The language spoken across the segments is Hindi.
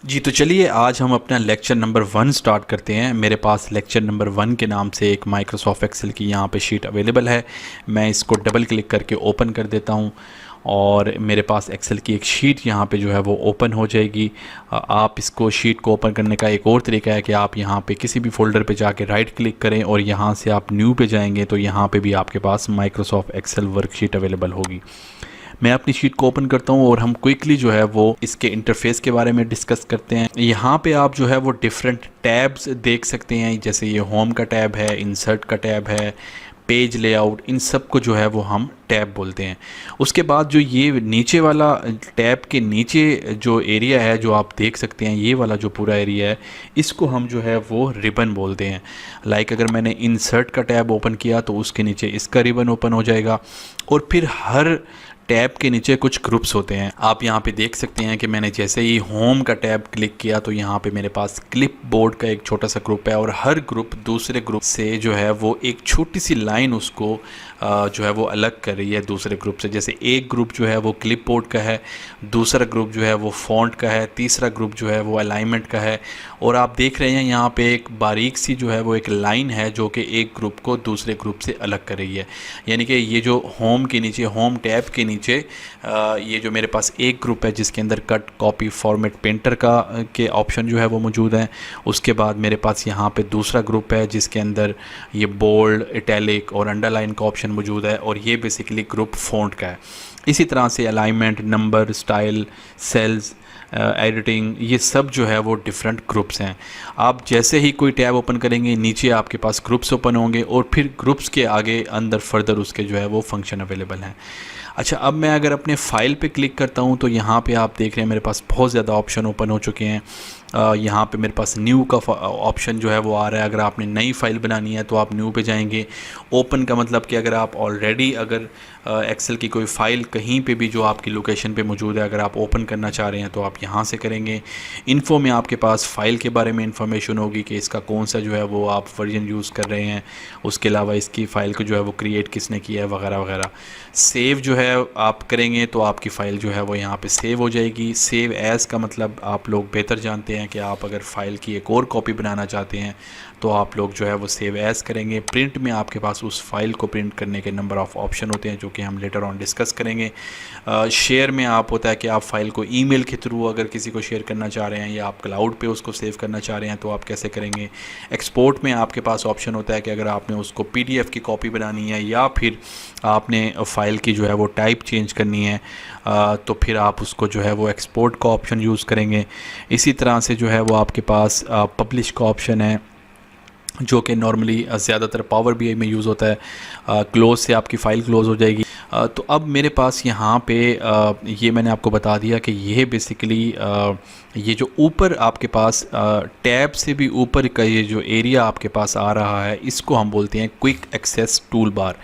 जी, तो चलिए आज हम अपना लेक्चर नंबर 1 स्टार्ट करते हैं। मेरे पास लेक्चर नंबर 1 के नाम से एक माइक्रोसॉफ्ट एक्सेल की यहाँ पे शीट अवेलेबल है। मैं इसको डबल क्लिक करके ओपन कर देता हूँ और मेरे पास एक्सेल की एक शीट यहाँ पे जो है वो ओपन हो जाएगी। आप इसको शीट को ओपन करने का एक और तरीका है कि आप यहाँ पे किसी भी फ़ोल्डर पे जाके राइट क्लिक करें और यहाँ से आप न्यू पे जाएंगे तो यहाँ पे भी आपके पास माइक्रोसॉफ्ट एक्सेल वर्कशीट अवेलेबल होगी। मैं अपनी शीट को ओपन करता हूँ और हम क्विकली जो है वो इसके इंटरफेस के बारे में डिस्कस करते हैं। यहाँ पे आप जो है वो डिफरेंट टैब्स देख सकते हैं, जैसे ये होम का टैब है, इंसर्ट का टैब है, पेज लेआउट, इन सब को जो है वो हम टैब बोलते हैं। उसके बाद जो ये नीचे वाला टैब के नीचे जो एरिया है जो आप देख सकते हैं, ये वाला जो पूरा एरिया है, इसको हम जो है वो रिबन बोलते हैं। लाइक अगर मैंने इंसर्ट का टैब ओपन किया तो उसके नीचे इसका रिबन ओपन हो जाएगा और फिर हर टैब के नीचे कुछ ग्रुप्स होते हैं। आप यहाँ पे देख सकते हैं कि मैंने जैसे ही होम का टैब क्लिक किया तो यहाँ पे मेरे पास क्लिप बोर्ड का एक छोटा सा ग्रुप है और हर ग्रुप दूसरे ग्रुप से जो है वो एक छोटी सी लाइन उसको जो है वो अलग कर रही है दूसरे ग्रुप से। जैसे एक ग्रुप जो है वो क्लिप बोर्ड का है, दूसरा ग्रुप जो है वो फॉन्ट का है, तीसरा ग्रुप जो है वो अलाइनमेंट का है। और आप देख रहे हैं यहाँ पे एक बारीक सी जो है वो एक लाइन है जो कि एक ग्रुप को दूसरे ग्रुप से अलग कर रही है। यानी कि ये जो होम के नीचे, होम टैब के नीचे ये जो मेरे पास एक ग्रुप है जिसके अंदर कट, कॉपी, फॉर्मेट, पेंटर का के ऑप्शन जो है वो मौजूद हैं। उसके बाद मेरे पास यहाँ पे दूसरा ग्रुप है जिसके अंदर ये बोल्ड, इटैलिक और अंडरलाइन का ऑप्शन मौजूद है और ये बेसिकली ग्रुप फ़ॉन्ट का है। इसी तरह से alignment, number, style, cells, editing, ये सब जो है वो डिफरेंट ग्रुप्स हैं। आप जैसे ही कोई टैब ओपन करेंगे नीचे आपके पास ग्रुप्स ओपन होंगे और फिर ग्रुप्स के आगे अंदर फर्दर उसके जो है वो फंक्शन अवेलेबल हैं। अच्छा, अब मैं अगर अपने फ़ाइल पे क्लिक करता हूँ तो यहाँ पे आप देख रहे हैं मेरे पास बहुत ज़्यादा ऑप्शन ओपन हो चुके हैं। यहाँ पे मेरे पास न्यू का ऑप्शन जो है वो आ रहा है। अगर आपने नई फ़ाइल बनानी है तो आप न्यू पे जाएंगे। ओपन का मतलब कि अगर आप ऑलरेडी अगर एक्सेल की कोई फ़ाइल कहीं पे भी जो आपकी लोकेशन पे मौजूद है, अगर आप ओपन करना चाह रहे हैं तो आप यहाँ से करेंगे। इन्फो में आपके पास फ़ाइल के बारे में इंफॉर्मेशन होगी कि इसका कौन सा जो है वो आप वर्जन यूज़ कर रहे हैं, उसके अलावा इसकी फ़ाइल को जो है वो क्रिएट किसने किया है, वगैरह वगैरह। सेव जो है आप करेंगे तो आपकी फ़ाइल जो है वो यहाँ पे सेव हो जाएगी। सेव एज़ का मतलब आप लोग बेहतर जानते हैं कि आप अगर फ़ाइल की एक और कॉपी बनाना चाहते हैं तो आप लोग जो है वो सेव एज़ करेंगे। प्रिंट में आपके पास उस फाइल को प्रिंट करने के नंबर ऑफ़ ऑप्शन होते हैं जो कि हम लेटर ऑन डिस्कस करेंगे। शेयर में आप होता है कि आप फ़ाइल को ईमेल के थ्रू अगर किसी को शेयर करना चाह रहे हैं या आप क्लाउड पे उसको सेव करना चाह रहे हैं तो आप कैसे करेंगे। एक्सपोर्ट में आपके पास ऑप्शन होता है कि अगर आपने उसको PDF की कॉपी बनानी है या फिर आपने फ़ाइल की जो है वो टाइप चेंज करनी है तो फिर आप उसको जो है वो एक्सपोर्ट का ऑप्शन यूज़ करेंगे। इसी तरह से जो है वो आपके पास पब्लिश का ऑप्शन है जो कि नॉर्मली ज़्यादातर पावर BI में यूज़ होता है। क्लोज़ से आपकी फ़ाइल क्लोज़ हो जाएगी। तो अब मेरे पास यहाँ पे ये मैंने आपको बता दिया कि ये बेसिकली ये जो ऊपर आपके पास टैब से भी ऊपर का ये जो एरिया आपके पास आ रहा है इसको हम बोलते हैं क्विक एक्सेस टूल बार।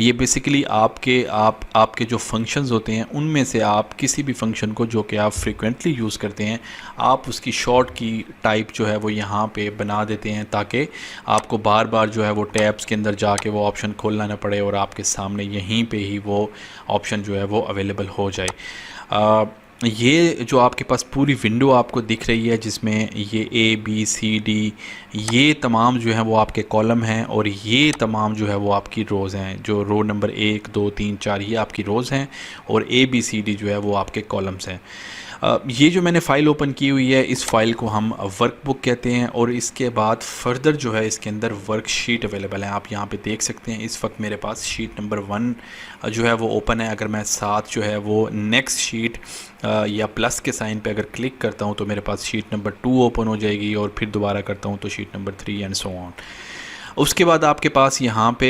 ये बेसिकली आपके जो फंक्शंस होते हैं उनमें से आप किसी भी फंक्शन को जो कि आप फ्रीक्वेंटली यूज़ करते हैं आप उसकी शॉर्ट की टाइप जो है वो यहाँ पे बना देते हैं ताकि आपको बार बार जो है वो टैब्स के अंदर जाके वो ऑप्शन खोलना ना पड़े और आपके सामने यहीं पे ही वो ऑप्शन जो है वो अवेलेबल हो जाए। ये जो आपके पास पूरी विंडो आपको दिख रही है जिसमें ये ABCD ये तमाम जो है वो आपके कॉलम हैं और ये तमाम जो है वो आपकी रोज़ हैं। जो रो नंबर 1 2 3 4 ये आपकी रोज़ हैं और ABCD जो है वो आपके कॉलम्स हैं। ये जो मैंने फ़ाइल ओपन की हुई है इस फ़ाइल को हम वर्कबुक कहते हैं और इसके बाद फर्दर जो है इसके अंदर वर्कशीट अवेलेबल है। आप यहाँ पे देख सकते हैं इस वक्त मेरे पास शीट नंबर 1 जो है वो ओपन है। अगर मैं साथ जो है वो नेक्स्ट शीट या प्लस के साइन पे अगर क्लिक करता हूँ तो मेरे पास शीट नंबर 2 ओपन हो जाएगी और फिर दोबारा करता हूँ तो sheet number 3 and so on. उसके बाद आपके पास यहाँ पे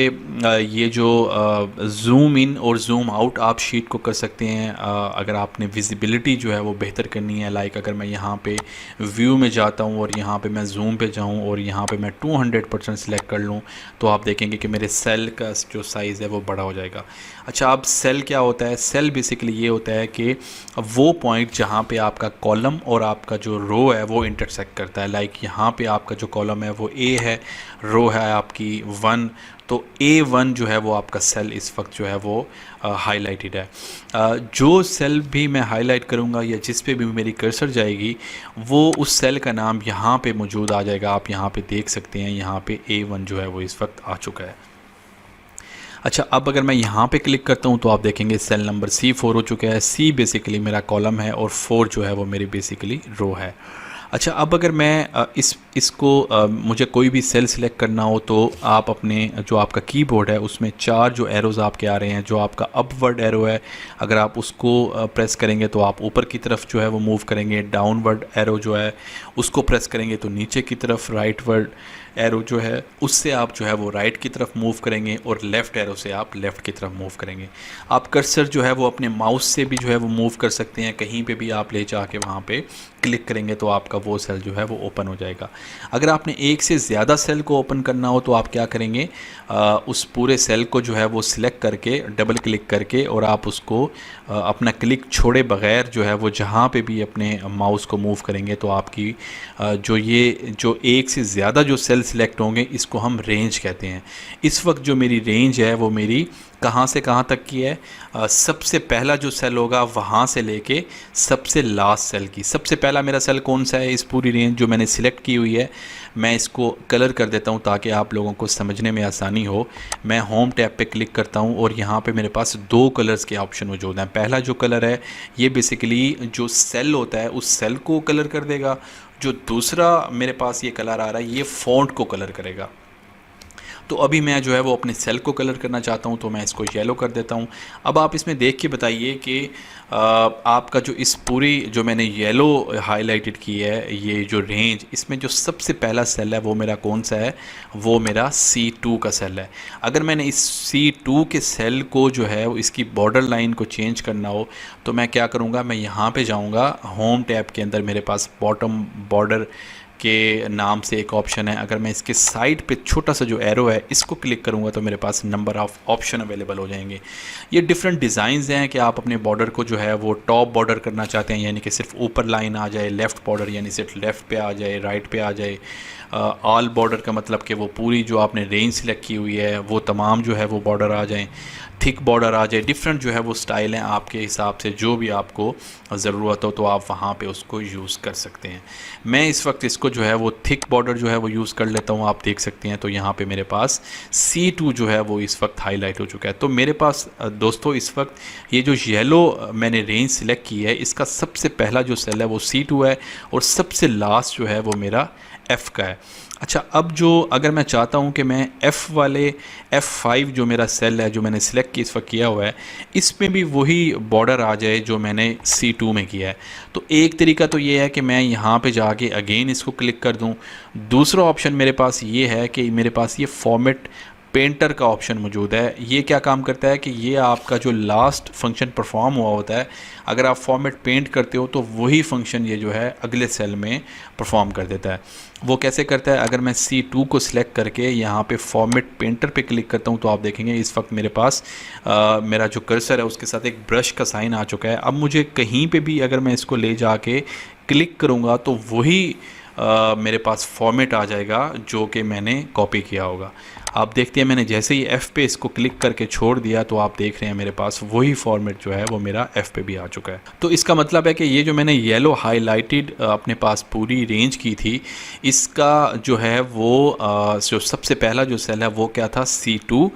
ये जो ज़ूम इन और ज़ूम आउट आप शीट को कर सकते हैं। अगर आपने विजिबिलिटी जो है वो बेहतर करनी है, लाइक अगर मैं यहाँ पे व्यू में जाता हूँ और यहाँ पे मैं ज़ूम पे जाऊँ और यहाँ पे मैं 200% सिलेक्ट कर लूँ तो आप देखेंगे कि मेरे सेल का जो साइज़ है वो बड़ा हो जाएगा। अच्छा, अब सेल क्या होता है? सेल बेसिकली ये होता है कि वो पॉइंट जहाँ पे आपका कॉलम और आपका जो रो है वो इंटरसेक्ट करता है। लाइक यहाँ पे आपका जो कॉलम है वो A है, रो है आपकी 1, तो A1 जो है वो आपका सेल इस वक्त जो है वो हाईलाइटेड है। जो सेल भी मैं हाईलाइट करूँगा या जिस पे भी मेरी कर्सर जाएगी वो उस सेल का नाम यहाँ पे मौजूद आ जाएगा। आप यहाँ पे देख सकते हैं, यहाँ पे A1 जो है वो इस वक्त आ चुका है। अच्छा, अब अगर मैं यहाँ पे क्लिक करता हूँ तो आप देखेंगे सेल नंबर C4 हो चुका है। C बेसिकली मेरा कॉलम है और 4 जो है वो मेरी बेसिकली रो है। अच्छा, अब अगर मैं इसको मुझे कोई भी सेल सिलेक्ट करना हो तो आप अपने जो आपका कीबोर्ड है उसमें 4 जो एरोज़ आपके आ रहे हैं, जो आपका अपवर्ड एरो है अगर आप उसको प्रेस करेंगे तो आप ऊपर की तरफ जो है वो मूव करेंगे। डाउनवर्ड एरो जो है उसको प्रेस करेंगे तो नीचे की तरफ, राइटवर्ड एरो जो है उससे आप जो है वो राइट की तरफ मूव करेंगे और लेफ़्ट एरो से आप लेफ़्ट की तरफ मूव करेंगे। आप कर्सर जो है वो अपने माउस से भी जो है वो मूव कर सकते हैं, कहीं पे भी आप ले जाके वहाँ पे क्लिक करेंगे तो आपका वो सेल जो है वो ओपन हो जाएगा। अगर आपने एक से ज़्यादा सेल को ओपन करना हो तो आप क्या करेंगे, उस पूरे सेल को जो है वो सिलेक्ट करके डबल क्लिक करके और आप उसको अपना क्लिक छोड़े बगैर जो है वो जहाँ पे भी अपने माउस को मूव करेंगे तो आपकी जो एक से ज़्यादा जो सेल सिलेक्ट होंगे इसको हम रेंज कहते हैं। इस वक्त जो मेरी रेंज है वो मेरी कहाँ से कहाँ तक की है, सबसे पहला जो सेल होगा वहाँ से लेके सबसे लास्ट सेल की। सबसे पहला मेरा सेल कौन सा है, इस पूरी रेंज जो मैंने सिलेक्ट की हुई है, मैं इसको कलर कर देता हूँ ताकि आप लोगों को समझने में आसानी हो। मैं होम टैब पे क्लिक करता हूँ और यहाँ पे मेरे पास 2 कलर्स के ऑप्शन मौजूद हैं। पहला जो कलर है ये बेसिकली जो सेल होता है उस सेल को कलर कर देगा। जो दूसरा मेरे पास ये कलर आ रहा है ये फ़ॉन्ट को कलर करेगा। तो अभी मैं जो है वो अपने सेल को कलर करना चाहता हूँ तो मैं इसको येलो कर देता हूँ। अब आप इसमें देख के बताइए कि आपका जो इस पूरी जो मैंने येलो हाईलाइटेड की है ये जो रेंज, इसमें जो सबसे पहला सेल है वो मेरा कौन सा है, वो मेरा C2 का सेल है। अगर मैंने इस C2 के सेल को जो है वो इसकी बॉर्डर लाइन को चेंज करना हो तो मैं क्या करूँगा, मैं यहाँ पे जाऊँगा होम टैब के अंदर मेरे पास बॉटम बॉर्डर के नाम से एक ऑप्शन है। अगर मैं इसके साइड पे छोटा सा जो एरो है इसको क्लिक करूँगा तो मेरे पास नंबर ऑफ़ ऑप्शन अवेलेबल हो जाएंगे। ये डिफरेंट डिज़ाइंस हैं कि आप अपने बॉर्डर को जो है वो टॉप बॉर्डर करना चाहते हैं, यानी कि सिर्फ ऊपर लाइन आ जाए, लेफ़्ट बॉर्डर यानी सिर्फ लेफ़्ट पे आ जाए, राइट पे आ जाए, ऑल बॉर्डर का मतलब कि वो पूरी जो आपने रेंज सेलेक्ट की हुई है वो तमाम जो है वो बॉर्डर आ जाएँ, थिक बॉर्डर आ जाए। डिफरेंट जो है वो स्टाइल हैं, आपके हिसाब से जो भी आपको ज़रूरत हो तो आप वहाँ पे उसको यूज़ कर सकते हैं। मैं इस वक्त इसको जो है वो थिक बॉर्डर जो है वो यूज़ कर लेता हूँ। आप देख सकते हैं तो यहाँ पे मेरे पास C2 जो है वो इस वक्त हाईलाइट हो चुका है। तो मेरे पास दोस्तों इस वक्त ये जो येलो मैंने रेंज सिलेक्ट की है इसका सबसे पहला जो सेल है वो C2 है और सबसे लास्ट जो है वो मेरा F का है। अच्छा, अब जो अगर मैं चाहता हूं कि मैं F5 जो मेरा सेल है जो मैंने सिलेक्ट इस वक्त किया हुआ है इसमें भी वही बॉर्डर आ जाए जो मैंने C2 में किया है, तो एक तरीका तो ये है कि मैं यहाँ पे जाके अगेन इसको क्लिक कर दूं। दूसरा ऑप्शन मेरे पास ये है कि मेरे पास ये फॉर्मेट पेंटर का ऑप्शन मौजूद है। ये क्या काम करता है कि ये आपका जो लास्ट फंक्शन परफॉर्म हुआ होता है, अगर आप फॉर्मेट पेंट करते हो तो वही फंक्शन ये जो है अगले सेल में परफॉर्म कर देता है। वो कैसे करता है, अगर मैं C2 को सिलेक्ट करके यहाँ पे फॉर्मेट पेंटर पे क्लिक करता हूँ तो आप देखेंगे इस वक्त मेरे पास मेरा जो कर्सर है उसके साथ एक ब्रश का साइन आ चुका है। अब मुझे कहीं पे भी अगर मैं इसको ले जाके क्लिक करूँगा तो वही मेरे पास फॉर्मेट आ जाएगा जो कि मैंने कॉपी किया होगा। आप देखते हैं मैंने जैसे ही F पे इसको क्लिक करके छोड़ दिया तो आप देख रहे हैं मेरे पास वही फॉर्मेट जो है वो मेरा F पे भी आ चुका है। तो इसका मतलब है कि ये जो मैंने येलो हाईलाइटेड अपने पास पूरी रेंज की थी इसका जो है वो जो सबसे पहला जो सेल है वो क्या था, C2।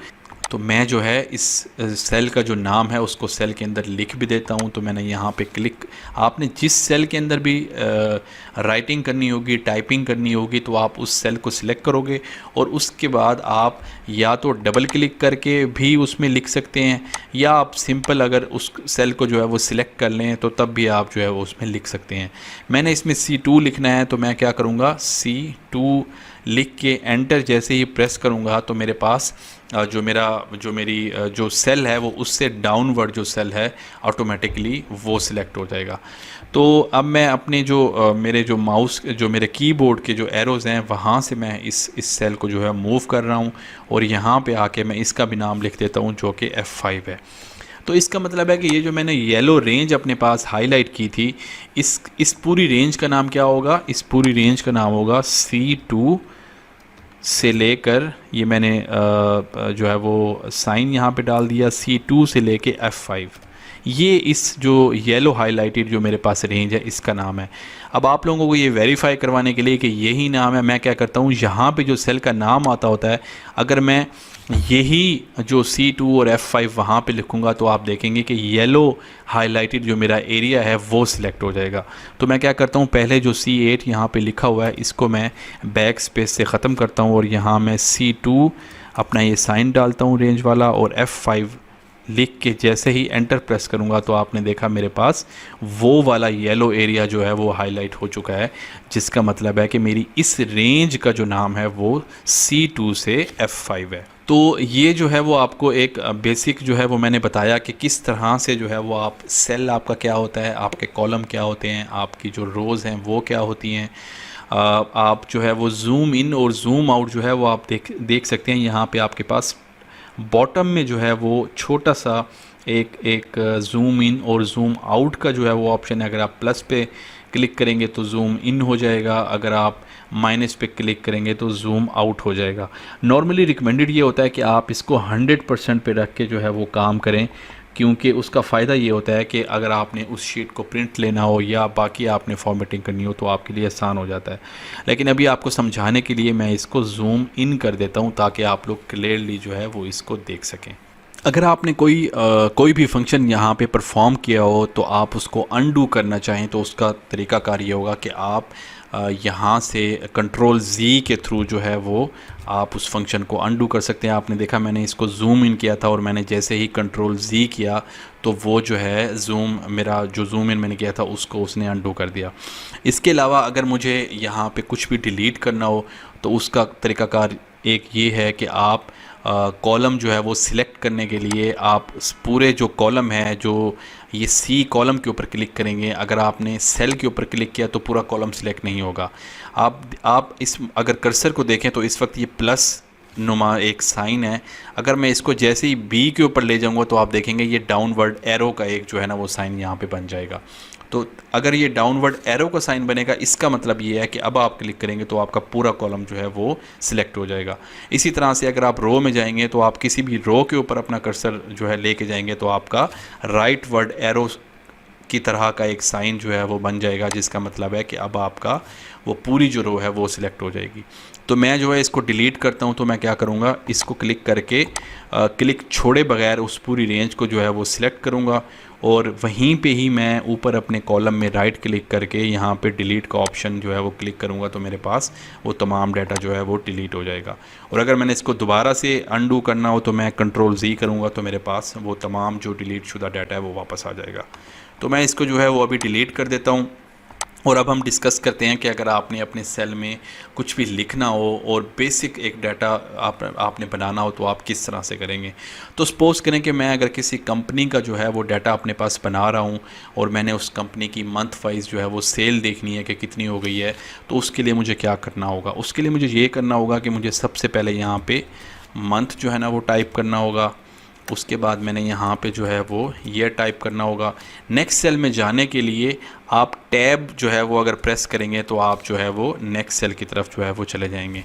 तो मैं जो है इस सेल का जो नाम है उसको सेल के अंदर लिख भी देता हूं। तो मैंने यहाँ पे क्लिक, आपने जिस सेल के अंदर भी राइटिंग करनी होगी, टाइपिंग करनी होगी तो आप उस सेल को सिलेक्ट करोगे और उसके बाद आप या तो डबल क्लिक करके भी उसमें लिख सकते हैं या आप सिंपल अगर उस सेल को जो है वो सिलेक्ट कर लें तो तब भी आप जो है वो उसमें लिख सकते हैं। मैंने इसमें C2 लिखना है तो मैं क्या करूँगा, C2 लिख के एंटर जैसे ही प्रेस करूँगा तो मेरे पास जो मेरी जो सेल है वो उससे डाउनवर्ड जो सेल है ऑटोमेटिकली वो सिलेक्ट हो जाएगा। तो अब मैं अपने जो मेरे जो माउस जो मेरे कीबोर्ड के जो एरोज़ हैं वहाँ से मैं इस सेल को जो है मूव कर रहा हूँ और यहाँ पे आके मैं इसका भी नाम लिख देता हूँ जो कि F5 है। तो इसका मतलब है कि ये जो मैंने येलो रेंज अपने पास हाईलाइट की थी इस पूरी रेंज का नाम क्या होगा, इस पूरी रेंज का नाम होगा C2 से लेकर ये मैंने जो है वो साइन यहाँ पे डाल दिया, C2 से लेके F5, ये इस जो येलो हाईलाइटेड जो मेरे पास रेंज है इसका नाम है। अब आप लोगों को ये वेरीफाई करवाने के लिए कि यही नाम है, मैं क्या करता हूँ, यहाँ पे जो सेल का नाम आता होता है, अगर मैं यही जो C2 और F5 वहाँ पे लिखूँगा तो आप देखेंगे कि येलो हाईलाइटेड जो मेरा एरिया है वो सिलेक्ट हो जाएगा। तो मैं क्या करता हूँ, पहले जो C8 यहाँ पे लिखा हुआ है इसको मैं बैक स्पेस से ख़त्म करता हूँ और यहाँ मैं C2 अपना ये साइन डालता हूँ रेंज वाला, और F5 लिख के जैसे ही एंटर प्रेस करूँगा तो आपने देखा मेरे पास वो वाला येलो एरिया जो है वो हाईलाइट हो चुका है, जिसका मतलब है कि मेरी इस रेंज का जो नाम है वो C2 से F5 है। तो ये जो है वो आपको एक बेसिक जो है वो मैंने बताया कि किस तरह से जो है वो आप सेल आपका क्या होता है, आपके कॉलम क्या होते हैं, आपकी जो रोज़ हैं वो क्या होती हैं। आप जो है वो ज़ूम इन और ज़ूम आउट जो है वो आप देख सकते हैं। यहाँ पे आपके पास बॉटम में जो है वो छोटा सा एक ज़ूम इन और ज़ूम आउट का जो है वो ऑप्शन है। अगर आप प्लस पे क्लिक करेंगे तो ज़ूम इन हो जाएगा, अगर आप माइनस पे क्लिक करेंगे तो ज़ूम आउट हो जाएगा। नॉर्मली रिकमेंडेड ये होता है कि आप इसको 100% पे रख के जो है वो काम करें, क्योंकि उसका फ़ायदा ये होता है कि अगर आपने उस शीट को प्रिंट लेना हो या बाकी आपने फॉर्मेटिंग करनी हो तो आपके लिए आसान हो जाता है। लेकिन अभी आपको समझाने के लिए मैं इसको ज़ूम इन कर देता हूँ ताकि आप लोग क्लियरली जो है वो इसको देख सकें। अगर आपने कोई भी फंक्शन यहाँ पे परफॉर्म किया हो तो आप उसको अनडू करना चाहें तो उसका तरीकाकार ये होगा कि आप यहाँ से कंट्रोल Z के थ्रू जो है वो आप उस फंक्शन को अनडू कर सकते हैं। आपने देखा मैंने इसको ज़ूम इन किया था और मैंने जैसे ही कंट्रोल Z किया तो वो जो है मेरा जो ज़ूम इन मैंने किया था उसको उसने अनडू कर दिया। इसके अलावा अगर मुझे यहाँ पे कुछ भी डिलीट करना हो तो उसका तरीकाकार एक ये है कि आप कॉलम जो है वो सिलेक्ट करने के लिए आप पूरे जो कॉलम है, जो ये C कॉलम के ऊपर क्लिक करेंगे। अगर आपने सेल के ऊपर क्लिक किया तो पूरा कॉलम सिलेक्ट नहीं होगा। आप इस अगर कर्सर को देखें तो इस वक्त ये प्लस नुमा एक साइन है। अगर मैं इसको जैसे ही B के ऊपर ले जाऊंगा तो आप देखेंगे ये डाउनवर्ड एरो का एक जो है ना वो साइन यहाँ पे बन जाएगा। तो अगर ये डाउनवर्ड एरो का साइन बनेगा इसका मतलब ये है कि अब आप क्लिक करेंगे तो आपका पूरा कॉलम जो है वो सिलेक्ट हो जाएगा। इसी तरह से अगर आप रो में जाएंगे तो आप किसी भी रो के ऊपर अपना कर्सर जो है लेके जाएंगे तो आपका राइट वर्ड एरो की तरह का एक साइन जो है वो बन जाएगा, जिसका मतलब है कि अब आपका वो पूरी जो रो है वो सिलेक्ट हो जाएगी। तो मैं जो है इसको डिलीट करता हूँ तो मैं क्या करूँगा, इसको क्लिक करके क्लिक छोड़े बगैर उस पूरी रेंज को जो है वो सिलेक्ट करूँगा और वहीं पे ही मैं ऊपर अपने कॉलम में राइट क्लिक करके यहाँ पे डिलीट का ऑप्शन जो है वो क्लिक करूँगा तो मेरे पास वो तमाम डाटा जो है वो डिलीट हो जाएगा। और अगर मैंने इसको दोबारा से अनडू करना हो तो मैं कंट्रोल Z करूँगा तो मेरे पास वो तमाम जो डिलीट शुदा डाटा है वो वापस आ जाएगा। तो मैं इसको जो है वो अभी डिलीट कर देता हूँ। और अब हम डिस्कस करते हैं कि अगर आपने अपने सेल में कुछ भी लिखना हो और बेसिक एक डाटा आपने बनाना हो तो आप किस तरह से करेंगे। तो सपोज़ करें कि मैं अगर किसी कंपनी का जो है वो डाटा अपने पास बना रहा हूं और मैंने उस कंपनी की मंथ वाइज जो है वो सेल देखनी है कि कितनी हो गई है, तो उसके लिए मुझे क्या करना होगा। उसके लिए मुझे ये करना होगा कि मुझे सबसे पहले यहाँ पर मंथ जो है ना वो टाइप करना होगा। उसके बाद मैंने यहाँ पे जो है वो ईयर टाइप करना होगा। नेक्स्ट सेल में जाने के लिए आप टैब जो है वो अगर प्रेस करेंगे तो आप जो है वो नेक्स्ट सेल की तरफ जो है वो चले जाएंगे।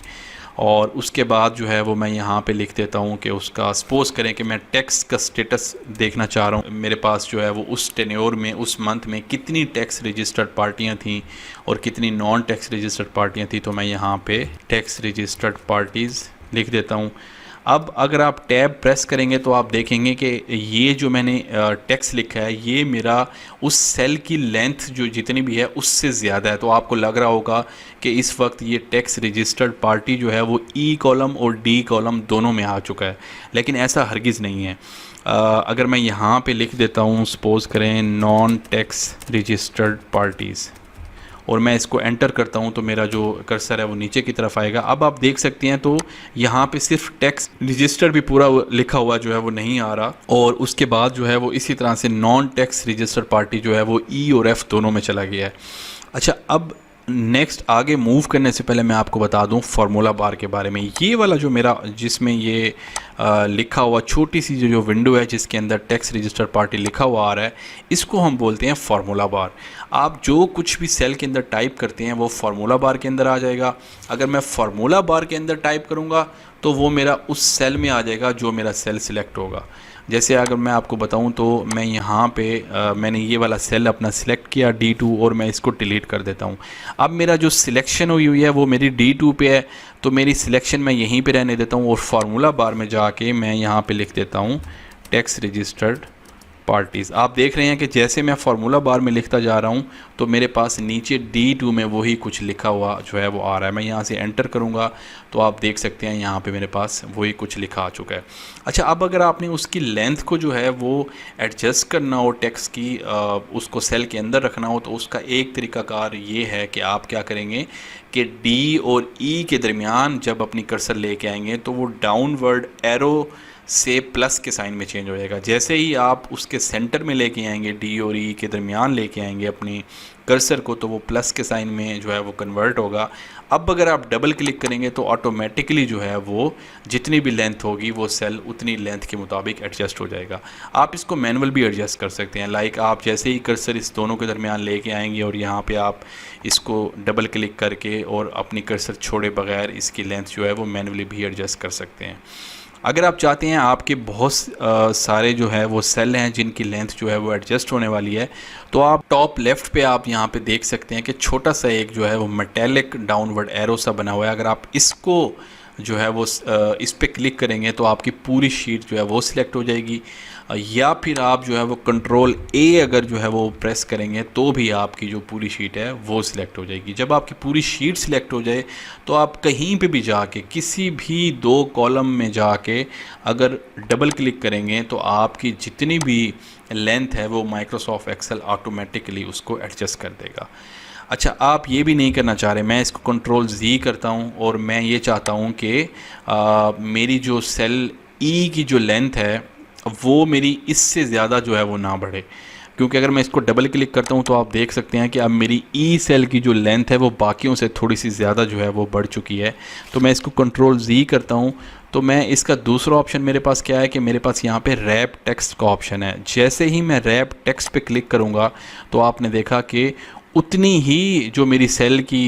और उसके बाद जो है वो मैं यहाँ पे लिख देता हूँ कि उसका सपोज़ करें कि मैं टैक्स का स्टेटस देखना चाह रहा हूँ। मेरे पास जो है वो उस टेन्योर में उस मंथ में कितनी टैक्स रजिस्टर्ड पार्टियाँ थीं और कितनी नॉन टैक्स रजिस्टर्ड पार्टियाँ थीं, तो मैं यहाँ पे टैक्स रजिस्टर्ड पार्टीज़ लिख देता हूँ। अब अगर आप टैब प्रेस करेंगे तो आप देखेंगे कि ये जो मैंने टेक्स्ट लिखा है ये मेरा उस सेल की लेंथ जो जितनी भी है उससे ज़्यादा है। तो आपको लग रहा होगा कि इस वक्त ये टैक्स रजिस्टर्ड पार्टी जो है वो E कॉलम और D कॉलम दोनों में आ चुका है, लेकिन ऐसा हरगिज़ नहीं है। अगर मैं यहाँ पे लिख देता हूँ सपोज़ करें नॉन टैक्स रजिस्टर्ड पार्टीज़ और मैं इसको एंटर करता हूं तो मेरा जो कर्सर है वो नीचे की तरफ आएगा। अब आप देख सकते हैं तो यहाँ पे सिर्फ टैक्स रजिस्टर भी पूरा लिखा हुआ जो है वो नहीं आ रहा, और उसके बाद जो है वो इसी तरह से नॉन टैक्स रजिस्टर्ड पार्टी जो है वो E और F दोनों में चला गया है। अच्छा, अब नेक्स्ट आगे मूव करने से पहले मैं आपको बता दूं फार्मूला बार के बारे में। ये वाला जो मेरा जिसमें ये लिखा हुआ छोटी सी जो विंडो है जिसके अंदर टैक्स रजिस्टर पार्टी लिखा हुआ आ रहा है, इसको हम बोलते हैं फार्मूला बार। आप जो कुछ भी सेल के अंदर टाइप करते हैं वो फार्मूला बार के अंदर आ जाएगा। अगर मैं फार्मूला बार के अंदर टाइप करूँगा तो वो मेरा उस सेल में आ जाएगा जो मेरा सेल सिलेक्ट होगा। जैसे अगर मैं आपको बताऊं तो मैं यहाँ पे मैंने ये वाला सेल अपना सिलेक्ट किया D2 और मैं इसको डिलीट कर देता हूँ। अब मेरा जो सिलेक्शन हुई हुई है वो मेरी D2 पे है, तो मेरी सिलेक्शन मैं यहीं पे रहने देता हूँ और फार्मूला बार में जाके मैं यहाँ पे लिख देता हूँ टैक्स रजिस्टर्ड पार्टीज़। आप देख रहे हैं कि जैसे मैं फार्मूला बार में लिखता जा रहा हूं तो मेरे पास नीचे D2 में वही कुछ लिखा हुआ जो है वो आ रहा है। मैं यहां से एंटर करूंगा तो आप देख सकते हैं यहां पे मेरे पास वही कुछ लिखा आ चुका है। अच्छा, अब अगर आपने उसकी लेंथ को जो है वो एडजस्ट करना हो, टेक्स्ट की उसको सेल के अंदर रखना हो, तो उसका एक तरीकाकार ये है कि आप क्या करेंगे कि D और E के दरमियान जब अपनी कर्सर लेके आएंगे तो वो डाउनवर्ड एरो से प्लस के साइन में चेंज हो जाएगा। जैसे ही आप उसके सेंटर में लेके आएंगे, D और E के दरमियान लेके आएंगे अपनी कर्सर को, तो वो प्लस के साइन में जो है वो कन्वर्ट होगा। अब अगर आप डबल क्लिक करेंगे तो ऑटोमेटिकली जो है वो जितनी भी लेंथ होगी वो सेल उतनी लेंथ के मुताबिक एडजस्ट हो जाएगा। आप इसको मैनुअल भी एडजस्ट कर सकते हैं। लाइक आप जैसे ही कर्सर इस दोनों के दरमियान लेके आएंगे और यहाँ पे आप इसको डबल क्लिक करके और अपनी कर्सर छोड़े बगैर इसकी लेंथ जो है वो मैनुअली भी एडजस्ट कर सकते हैं। अगर आप चाहते हैं आपके बहुत सारे जो है वो सेल हैं जिनकी लेंथ जो है वो एडजस्ट होने वाली है, तो आप टॉप लेफ़्ट पे आप यहाँ पे देख सकते हैं कि छोटा सा एक जो है वो मेटेलिक डाउनवर्ड एरो सा बना हुआ है। अगर आप इसको जो है वो इस पे क्लिक करेंगे तो आपकी पूरी शीट जो है वो सिलेक्ट हो जाएगी, या फिर आप जो है वो कंट्रोल A अगर जो है वो प्रेस करेंगे तो भी आपकी जो पूरी शीट है वो सिलेक्ट हो जाएगी। जब आपकी पूरी शीट सिलेक्ट हो जाए तो आप कहीं पे भी जाके किसी भी दो कॉलम में जाके अगर डबल क्लिक करेंगे तो आपकी जितनी भी लेंथ है वो माइक्रोसॉफ्ट एक्सेल ऑटोमेटिकली उसको एडजस्ट कर देगा। अच्छा, आप ये भी नहीं करना चाह रहे, मैं इसको कंट्रोल Z करता हूँ और मैं ये चाहता हूँ कि मेरी जो सेल E की जो लेंथ है वो मेरी इससे ज़्यादा जो है वो ना बढ़े, क्योंकि अगर मैं इसको डबल क्लिक करता हूँ तो आप देख सकते हैं कि अब मेरी E सेल की जो लेंथ है वो बाकियों से थोड़ी सी ज़्यादा जो है वो बढ़ चुकी है। तो मैं इसको कंट्रोल Z करता हूँ तो मैं इसका दूसरा ऑप्शन मेरे पास क्या है कि मेरे पास यहाँ पे रैप टेक्स्ट का ऑप्शन है। जैसे ही मैं रैप टेक्स्ट पे क्लिक करूँगा तो आपने देखा कि उतनी ही जो मेरी सेल की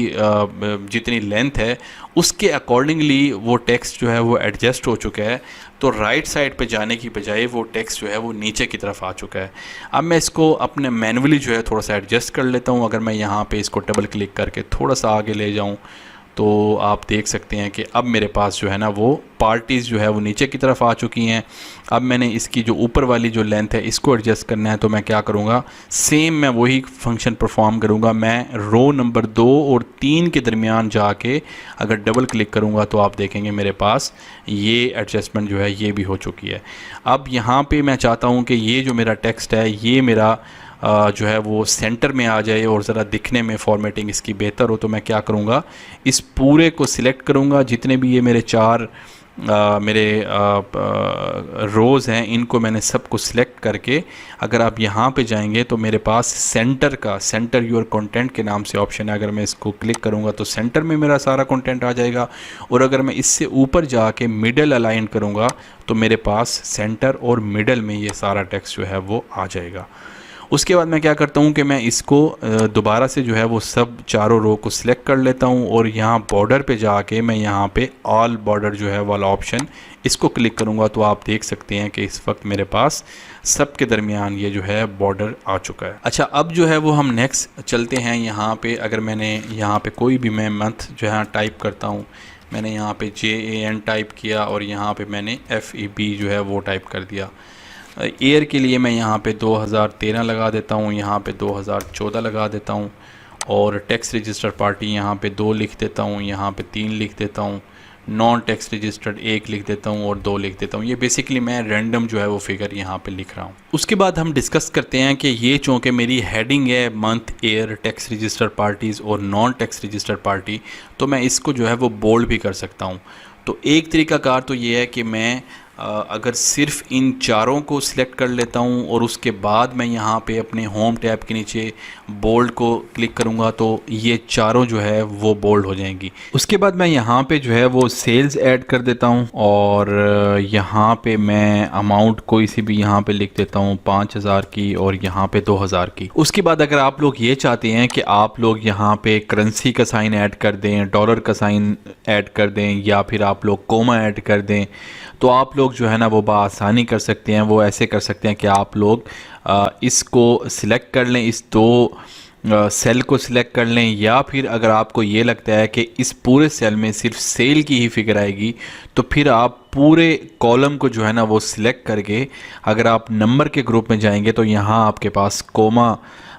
जितनी लेंथ है उसके अकॉर्डिंगली वो टेक्स्ट जो है वो एडजस्ट हो चुका है। तो राइट साइड पे जाने की बजाय वो टेक्स्ट जो है वो नीचे की तरफ आ चुका है। अब मैं इसको अपने मैनुअली जो है थोड़ा सा एडजस्ट कर लेता हूँ। अगर मैं यहाँ पे इसको डबल क्लिक करके थोड़ा सा आगे ले जाऊँ तो आप देख सकते हैं कि अब मेरे पास जो है ना वो पार्टीज़ जो है वो नीचे की तरफ आ चुकी हैं। अब मैंने इसकी जो ऊपर वाली जो लेंथ है इसको एडजस्ट करना है, तो मैं क्या करूँगा, सेम मैं वही फंक्शन परफॉर्म करूँगा। मैं रो नंबर 2 और 3 के दरमियान जाके अगर डबल क्लिक करूँगा तो आप देखेंगे मेरे पास ये एडजस्टमेंट जो है ये भी हो चुकी है। अब यहाँ पर मैं चाहता हूँ कि ये जो मेरा टेक्स्ट है ये मेरा जो है वो सेंटर में आ जाए और ज़रा दिखने में फॉर्मेटिंग इसकी बेहतर हो। तो मैं क्या करूँगा, इस पूरे को सिलेक्ट करूँगा, जितने भी ये मेरे चार रोज़ हैं इनको मैंने सबको सिलेक्ट करके अगर आप यहाँ पे जाएंगे तो मेरे पास सेंटर योर कंटेंट के नाम से ऑप्शन है। अगर मैं इसको क्लिक करूँगा तो सेंटर में मेरा सारा कंटेंट आ जाएगा, और अगर मैं इससे ऊपर जाके मिडल अलाइन करूँगा तो मेरे पास सेंटर और मिडल में ये सारा टेक्स्ट जो है वो आ जाएगा। उसके बाद मैं क्या करता हूँ कि मैं इसको दोबारा से जो है वो सब चारों रो को सिलेक्ट कर लेता हूँ और यहाँ बॉर्डर पे जाके मैं यहाँ पे ऑल बॉर्डर जो है वाला ऑप्शन इसको क्लिक करूँगा तो आप देख सकते हैं कि इस वक्त मेरे पास सब के दरमियान ये जो है बॉर्डर आ चुका है। अच्छा, अब जो है वो हम नेक्स्ट चलते हैं। यहाँ पे अगर मैंने यहाँ पे कोई भी मैं मंथ जो है टाइप करता हूँ, मैंने यहाँ पे JAN टाइप किया और यहाँ पे मैंने FEB जो है वो टाइप कर दिया। ईयर के लिए मैं यहाँ पे 2013 लगा देता हूँ, यहाँ पे 2014 लगा देता हूँ, और टैक्स रजिस्टर पार्टी यहाँ पे 2 लिख देता हूँ, यहाँ पे 3 लिख देता हूँ, नॉन टैक्स रजिस्टर्ड 1 लिख देता हूँ और 2 लिख देता हूँ। ये बेसिकली मैं रैंडम जो है वो फिगर यहाँ पे लिख रहा हूँ। उसके बाद हम डिस्कस करते हैं कि ये चूँकि मेरी हेडिंग है month, year, tax register parties और नॉन टैक्स रजिस्टर पार्टी, तो मैं इसको जो है वो बोल्ड भी कर सकता हूँ। तो एक तरीका कार तो ये है कि मैं अगर सिर्फ इन चारों को सिलेक्ट कर लेता हूँ और उसके बाद मैं यहाँ पे अपने होम टैब के नीचे बोल्ड को क्लिक करूँगा तो ये चारों जो है वो बोल्ड हो जाएंगी। उसके बाद मैं यहाँ पे जो है वो सेल्स ऐड कर देता हूँ और यहाँ पे मैं अमाउंट कोई सी भी यहाँ पे लिख देता हूँ 5000 की और यहाँ पे 2000 की। उसके बाद अगर आप लोग ये चाहते हैं कि आप लोग यहाँ पे करेंसी का साइन ऐड कर दें, डॉलर का साइन ऐड कर दें या फिर आप लोग कोमा ऐड कर दें, तो आप लोग जो है ना वो बआसानी कर सकते हैं। वो ऐसे कर सकते हैं कि आप लोग इसको सिलेक्ट कर लें, इस दो सेल को सिलेक्ट कर लें, या फिर अगर आपको ये लगता है कि इस पूरे सेल में सिर्फ सेल की ही फिगर आएगी तो फिर आप पूरे कॉलम को जो है ना वो सिलेक्ट करके अगर आप नंबर के ग्रुप में जाएंगे तो यहाँ आपके पास कोमा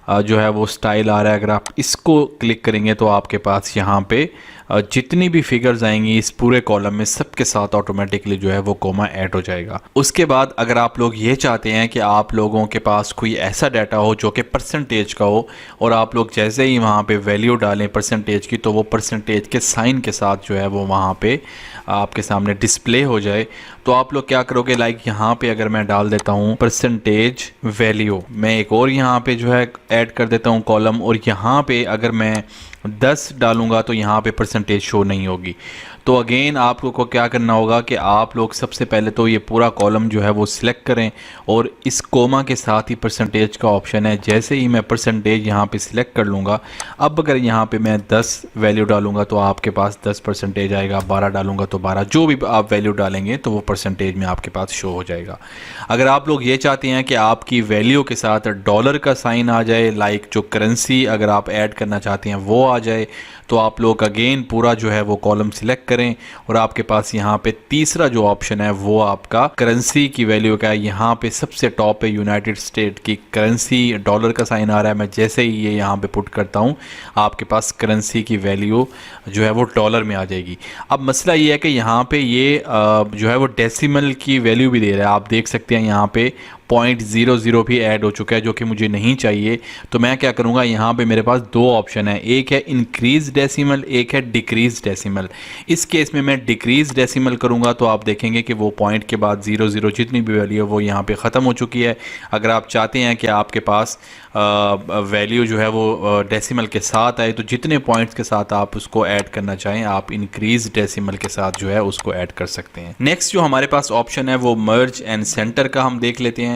जो है वो स्टाइल आ रहा है। अगर आप इसको क्लिक करेंगे तो आपके पास यहाँ पे जितनी भी फिगर्स आएंगी इस पूरे कॉलम में सबके साथ ऑटोमेटिकली जो है वो कोमा ऐड हो जाएगा। उसके बाद अगर आप लोग ये चाहते हैं कि आप लोगों के पास कोई ऐसा डाटा हो जो कि परसेंटेज का हो और आप लोग जैसे ही वहाँ पे वैल्यू डालें परसेंटेज की तो वो परसेंटेज के साइन के साथ जो है वो वहाँ पे आपके सामने डिस्प्ले हो जाए, तो आप लोग क्या करोगे, लाइक यहाँ पे अगर मैं डाल देता हूँ परसेंटेज वैल्यू, मैं एक और यहाँ पे जो है ऐड कर देता हूँ कॉलम, और यहाँ पे अगर मैं 10 डालूंगा तो यहाँ पे परसेंटेज शो नहीं होगी। तो अगेन आप लोग को क्या करना होगा कि आप लोग सबसे पहले तो ये पूरा कॉलम जो है वो सिलेक्ट करें और इस कोमा के साथ ही परसेंटेज का ऑप्शन है। जैसे ही मैं परसेंटेज यहाँ पे सिलेक्ट कर लूँगा, अब अगर यहाँ पे मैं 10 वैल्यू डालूंगा तो आपके पास 10 परसेंटेज आएगा, 12 डालूंगा तो 12, जो भी आप वैल्यू डालेंगे तो वो परसेंटेज में आपके पास शो हो जाएगा। अगर आप लोग ये चाहते हैं कि आपकी वैल्यू के साथ डॉलर का साइन आ जाए, लाइक जो करेंसी अगर आप ऐड करना चाहते हैं वो आ जाए, तो आप लोग अगेन पूरा जो है वो कॉलम सिलेक्ट करें और आपके पास यहाँ पे तीसरा जो ऑप्शन है वो आपका करेंसी की वैल्यू का है। यहाँ पे सबसे टॉप पे यूनाइटेड स्टेट की करेंसी डॉलर का साइन आ रहा है। मैं जैसे ही ये यहाँ पे पुट करता हूँ आपके पास करेंसी की वैल्यू जो है वो डॉलर में आ जाएगी। अब मसला ये है कि यहाँ पे ये जो है वो डेसिमल की वैल्यू भी दे रहा है। आप देख सकते हैं यहाँ पे 0.00 भी ऐड हो चुका है जो कि मुझे नहीं चाहिए। तो मैं क्या करूँगा, यहाँ पे मेरे पास दो ऑप्शन है, एक है इंक्रीज डेसिमल, एक है डिक्रीज डेसिमल। इस केस में मैं डिक्रीज डेसिमल करूँगा तो आप देखेंगे कि वो पॉइंट के बाद 00 जितनी भी वैल्यू है वो यहाँ पे ख़त्म हो चुकी है। अगर आप चाहते हैं कि आपके पास वैल्यू जो है वो डेसिमल के साथ आए तो जितने पॉइंट्स के साथ आप उसको ऐड करना चाहें आप इंक्रीज डेसिमल के साथ जो है उसको ऐड कर सकते हैं। नेक्स्ट जो हमारे पास ऑप्शन है वो मर्ज एंड सेंटर का हम देख लेते हैं।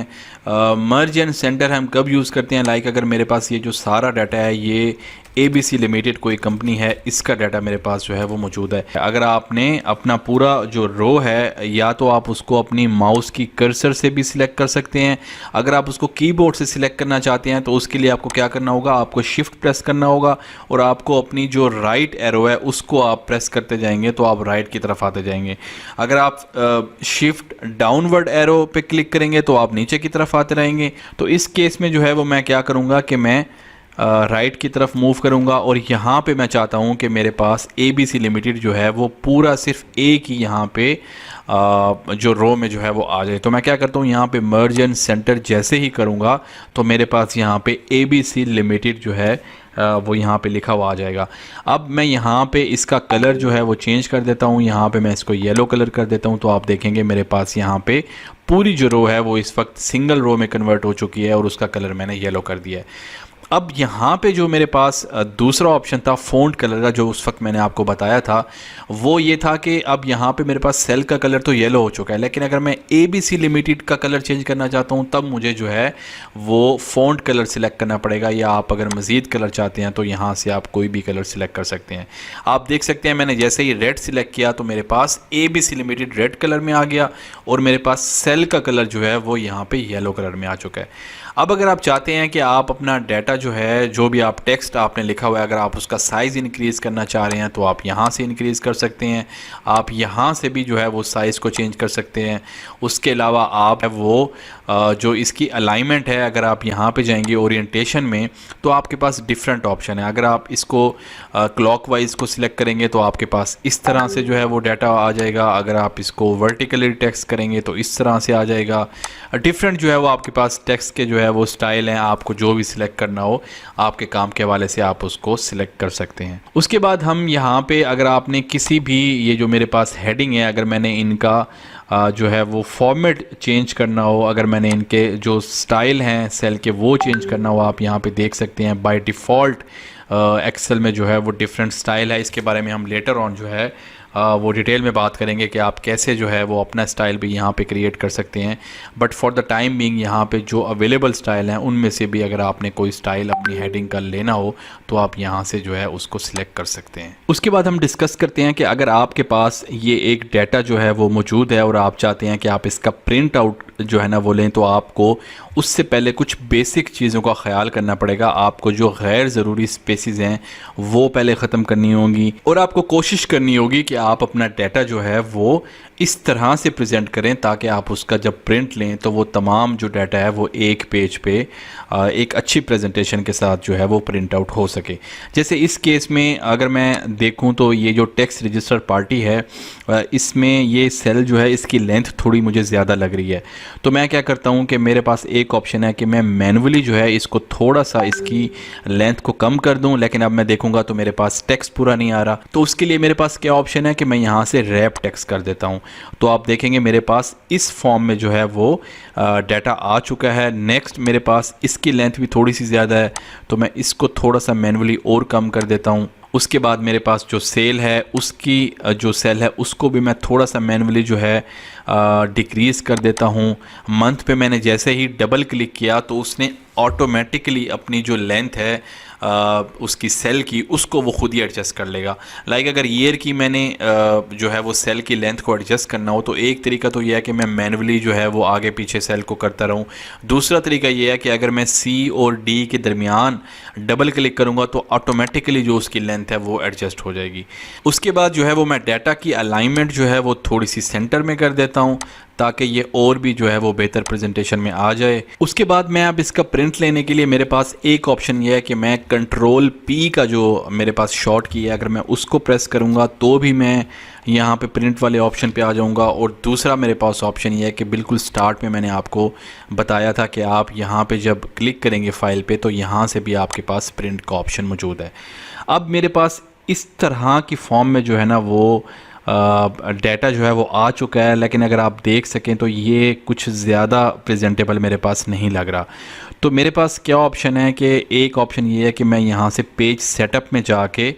मर्ज एंड सेंटर हम कब यूज़ करते हैं, लाइक अगर मेरे पास ये जो सारा डाटा है ये ABC लिमिटेड कोई कंपनी है, इसका डाटा मेरे पास जो है वो मौजूद है। अगर आपने अपना पूरा जो रो है या तो आप उसको अपनी माउस की कर्सर से भी सिलेक्ट कर सकते हैं। अगर आप उसको कीबोर्ड से सिलेक्ट करना चाहते हैं तो उसके लिए आपको क्या करना होगा, आपको शिफ्ट प्रेस करना होगा और आपको अपनी जो राइट एरो है उसको आप प्रेस करते जाएंगे तो आप राइट की तरफ आते जाएंगे। अगर आप शिफ्ट डाउनवर्ड एरो पे क्लिक करेंगे तो आप नीचे की तरफ आते रहेंगे। तो इस केस में जो है वो मैं क्या करूँगा कि मैं राइट की तरफ मूव करूंगा और यहाँ पे मैं चाहता हूँ कि मेरे पास ABC लिमिटेड जो है वो पूरा सिर्फ एक ही यहाँ पे जो रो में जो है वो आ जाए। तो मैं क्या करता हूँ, यहाँ पे मर्ज एंड सेंटर जैसे ही करूँगा तो मेरे पास यहाँ पे ABC लिमिटेड जो है वो यहाँ पे लिखा हुआ आ जाएगा। अब मैं यहाँ पे इसका कलर जो है वो चेंज कर देता हूँ, यहाँ पे मैं इसको येलो कलर कर देता हूँ तो आप देखेंगे मेरे पास यहाँ पे पूरी जो रो है वो इस वक्त सिंगल रो में कन्वर्ट हो चुकी है और उसका कलर मैंने येलो कर दिया है। अब यहाँ पे जो मेरे पास दूसरा ऑप्शन था फ़ॉन्ट कलर का, जो उस वक्त मैंने आपको बताया था, वो ये था कि अब यहाँ पे मेरे पास सेल का कलर तो येलो हो चुका है, लेकिन अगर मैं ABC लिमिटेड का कलर चेंज करना चाहता हूँ तब मुझे जो है वो फ़ॉन्ट कलर सिलेक्ट करना पड़ेगा, या आप अगर मज़ीद कलर चाहते हैं तो यहाँ से आप कोई भी कलर सिलेक्ट कर सकते हैं। आप देख सकते हैं मैंने जैसे ही रेड सिलेक्ट किया तो मेरे पास ABC लिमिटेड रेड कलर में आ गया और मेरे पास सेल का कलर जो है वो यहाँ पर येलो कलर में आ चुका है। अब अगर आप चाहते हैं कि आप अपना डाटा जो है, जो भी आप टेक्स्ट आपने लिखा हुआ है, अगर आप उसका साइज़ इंक्रीज़ करना चाह रहे हैं तो आप यहाँ से इंक्रीज़ कर सकते हैं। आप यहाँ से भी जो है वो साइज़ को चेंज कर सकते हैं। उसके अलावा आप वो जो इसकी अलाइनमेंट है, अगर आप यहाँ पे जाएंगे ओरिएंटेशन में तो आपके पास डिफरेंट ऑप्शन है। अगर आप इसको क्लॉकवाइज को सिलेक्ट करेंगे तो आपके पास इस तरह से जो है वो डाटा आ जाएगा। अगर आप इसको वर्टिकली टेक्स्ट करेंगे तो इस तरह से आ जाएगा। डिफरेंट जो है वो आपके पास टेक्स्ट के जो है वो स्टाइल हैं, आपको जो भी सिलेक्ट करना हो आपके काम के हवाले से आप उसको सिलेक्ट कर सकते हैं। उसके बाद हम यहाँ पे अगर आपने किसी भी, ये जो मेरे पास हेडिंग है, अगर मैंने इनका जो है वो फॉर्मेट चेंज करना हो, अगर मैंने इनके जो स्टाइल हैं सेल के वो चेंज करना हो, आप यहाँ पे देख सकते हैं बाय डिफ़ॉल्ट एक्सेल में जो है वो डिफरेंट स्टाइल है। इसके बारे में हम लेटर ऑन जो है वो डिटेल में बात करेंगे कि आप कैसे जो है वो अपना स्टाइल भी यहाँ पे क्रिएट कर सकते हैं। But for the time being यहाँ पे जो अवेलेबल स्टाइल हैं उनमें से भी अगर आपने कोई स्टाइल अपनी हेडिंग का लेना हो तो आप यहाँ से जो है उसको सिलेक्ट कर सकते हैं। उसके बाद हम डिस्कस करते हैं कि अगर आपके पास ये एक डाटा जो है वो मौजूद है और आप चाहते हैं कि आप इसका प्रिंट आउट जो है ना वो लें, तो आपको उससे पहले कुछ बेसिक चीज़ों का ख्याल करना पड़ेगा। आपको जो गैर ज़रूरी स्पेसिस हैं वो पहले ख़त्म करनी होंगी और आपको कोशिश करनी होगी कि आप अपना डाटा जो है वो इस तरह से प्रेजेंट करें ताकि आप उसका जब प्रिंट लें तो वो तमाम जो डाटा है वो एक पेज पे एक अच्छी प्रेजेंटेशन के साथ जो है वो प्रिंट आउट हो सके। जैसे इस केस में अगर मैं देखूं तो ये जो टेक्स्ट रजिस्टर पार्टी है इसमें ये सेल जो है इसकी लेंथ थोड़ी मुझे ज़्यादा लग रही है, तो मैं क्या करता हूं कि मेरे पास एक ऑप्शन है कि मैं मैनुअली जो है इसको थोड़ा सा इसकी लेंथ को कम कर दूं, लेकिन अब मैं देखूंगा तो मेरे पास टेक्स्ट पूरा नहीं आ रहा। तो उसके लिए मेरे पास क्या ऑप्शन है कि मैं यहाँ से रैप टेक्स्ट कर देता हूँ। तो आप देखेंगे मेरे पास इस फॉर्म में जो है वो डाटा आ चुका है। नेक्स्ट मेरे पास इसकी लेंथ भी थोड़ी सी ज़्यादा है तो मैं इसको थोड़ा सा मैनुअली और कम कर देता हूँ। उसके बाद मेरे पास जो सेल है उसकी जो सेल है उसको भी मैं थोड़ा सा मैनुअली जो है डिक्रीज़ कर देता हूँ। मंथ पे मैंने जैसे ही डबल क्लिक किया तो उसने ऑटोमेटिकली अपनी जो लेंथ है उसकी सेल की उसको वो खुद ही एडजस्ट कर लेगा। लाइक अगर ईयर की मैंने जो है वो सेल की लेंथ को एडजस्ट करना हो तो एक तरीका तो ये है कि मैं मैनुअली जो है वो आगे पीछे सेल को करता रहूँ। दूसरा तरीका ये है कि अगर मैं सी और डी के दरमियान डबल क्लिक करूँगा तो ऑटोमेटिकली जो उसकी लेंथ है वो एडजस्ट हो जाएगी। उसके बाद जो है वो मैं डाटा की अलाइनमेंट जो है वो थोड़ी सी सेंटर में कर देता हूँ ताकि ये और भी जो है वो बेहतर प्रेजेंटेशन में आ जाए। उसके बाद मैं अब इसका प्रिंट लेने के लिए मेरे पास एक ऑप्शन ये है कि मैं कंट्रोल पी का जो मेरे पास शॉर्ट की है अगर मैं उसको प्रेस करूँगा तो भी मैं यहाँ पे प्रिंट वाले ऑप्शन पे आ जाऊँगा। और दूसरा मेरे पास ऑप्शन ये है कि बिल्कुल स्टार्ट में मैंने आपको बताया था कि आप यहाँ पे जब क्लिक करेंगे फ़ाइल पे तो यहाँ से भी आपके पास प्रिंट का ऑप्शन मौजूद है। अब मेरे पास इस तरह की फॉर्म में जो है ना वो डाटा जो है वो आ चुका है, लेकिन अगर आप देख सकें तो ये कुछ ज़्यादा प्रेजेंटेबल मेरे पास नहीं लग रहा। तो मेरे पास क्या ऑप्शन है कि एक ऑप्शन ये है कि मैं यहाँ से पेज सेटअप में जाके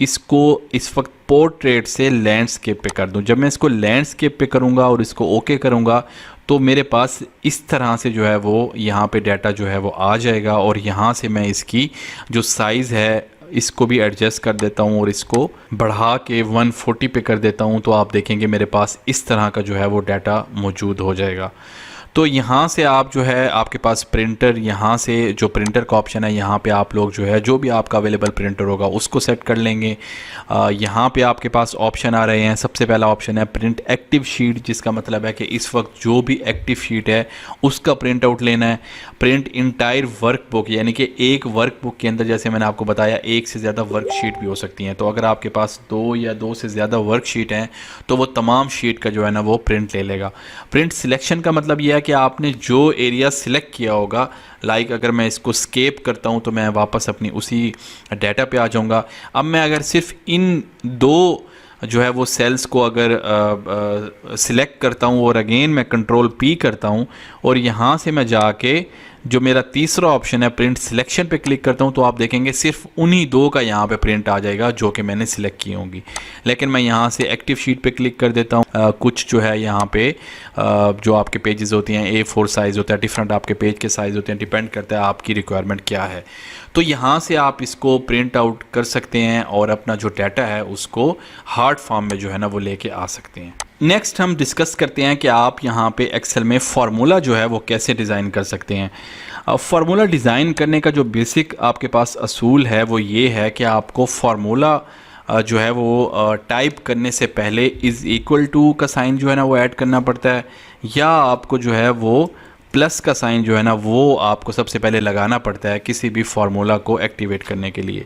इसको इस वक्त पोर्ट्रेट से लैंडस्केप पे कर दूं। जब मैं इसको लैंडस्केप पे करूँगा और इसको ओके करूँगा तो मेरे पास इस तरह से जो है वो यहाँ पे डाटा जो है वो आ जाएगा और यहाँ से मैं इसकी जो साइज़ है इसको भी एडजस्ट कर देता हूँ और इसको बढ़ा के 140 पे कर देता हूँ। तो आप देखेंगे मेरे पास इस तरह का जो है वो डाटा मौजूद हो जाएगा। तो यहाँ से आप जो है आपके पास प्रिंटर, यहाँ से जो प्रिंटर का ऑप्शन है यहाँ पे आप लोग जो है जो भी आपका अवेलेबल प्रिंटर होगा उसको सेट कर लेंगे। यहाँ पे आपके पास ऑप्शन आ रहे हैं। सबसे पहला ऑप्शन है प्रिंट एक्टिव शीट, जिसका मतलब है कि इस वक्त जो भी एक्टिव शीट है उसका प्रिंट आउट लेना है। प्रिंट इंटायर वर्कबुक, यानी कि एक वर्कबुक के अंदर जैसे मैंने आपको बताया एक से ज़्यादा वर्कशीट भी हो सकती हैं। तो अगर आपके पास 2 या 2 से ज़्यादा वर्कशीट हैं तो वो तमाम शीट का जो है ना वो प्रिंट ले लेगा। प्रिंट सिलेक्शन का मतलब यह है कि आपने जो एरिया सिलेक्ट किया होगा, लाइक अगर मैं इसको स्केप करता हूं तो मैं वापस अपनी उसी डाटा पे आ जाऊंगा। अब मैं अगर सिर्फ इन 2 जो है वो सेल्स को अगर सिलेक्ट करता हूं और अगेन मैं कंट्रोल पी करता हूं और यहाँ से मैं जाके जो मेरा तीसरा ऑप्शन है प्रिंट सिलेक्शन पे क्लिक करता हूं तो आप देखेंगे सिर्फ उन्हीं 2 का यहाँ पे प्रिंट आ जाएगा जो कि मैंने सिलेक्ट की होंगी। लेकिन मैं यहाँ से एक्टिव शीट पे क्लिक कर देता हूँ। कुछ जो है यहाँ पे जो आपके पेजेस होती हैं A4 साइज़ होता है, डिफरेंट आपके पेज के साइज़ होते हैं, डिपेंड करता है आपकी रिक्वायरमेंट क्या है। तो यहाँ से आप इसको प्रिंट आउट कर सकते हैं और अपना जो डाटा है उसको हार्ड फॉर्म में जो है ना वो लेके आ सकते हैं। नेक्स्ट हम डिस्कस करते हैं कि आप यहाँ पे एक्सेल में फार्मूला जो है वो कैसे डिज़ाइन कर सकते हैं। फार्मूला डिज़ाइन करने का जो बेसिक आपके पास असूल है वो ये है कि आपको फार्मूला जो है वो टाइप करने से पहले इज़ इक्वल टू का साइन जो है ना वो ऐड करना पड़ता है, या आपको जो है वो प्लस का साइन जो है ना वो आपको सबसे पहले लगाना पड़ता है किसी भी फार्मूला को एक्टिवेट करने के लिए।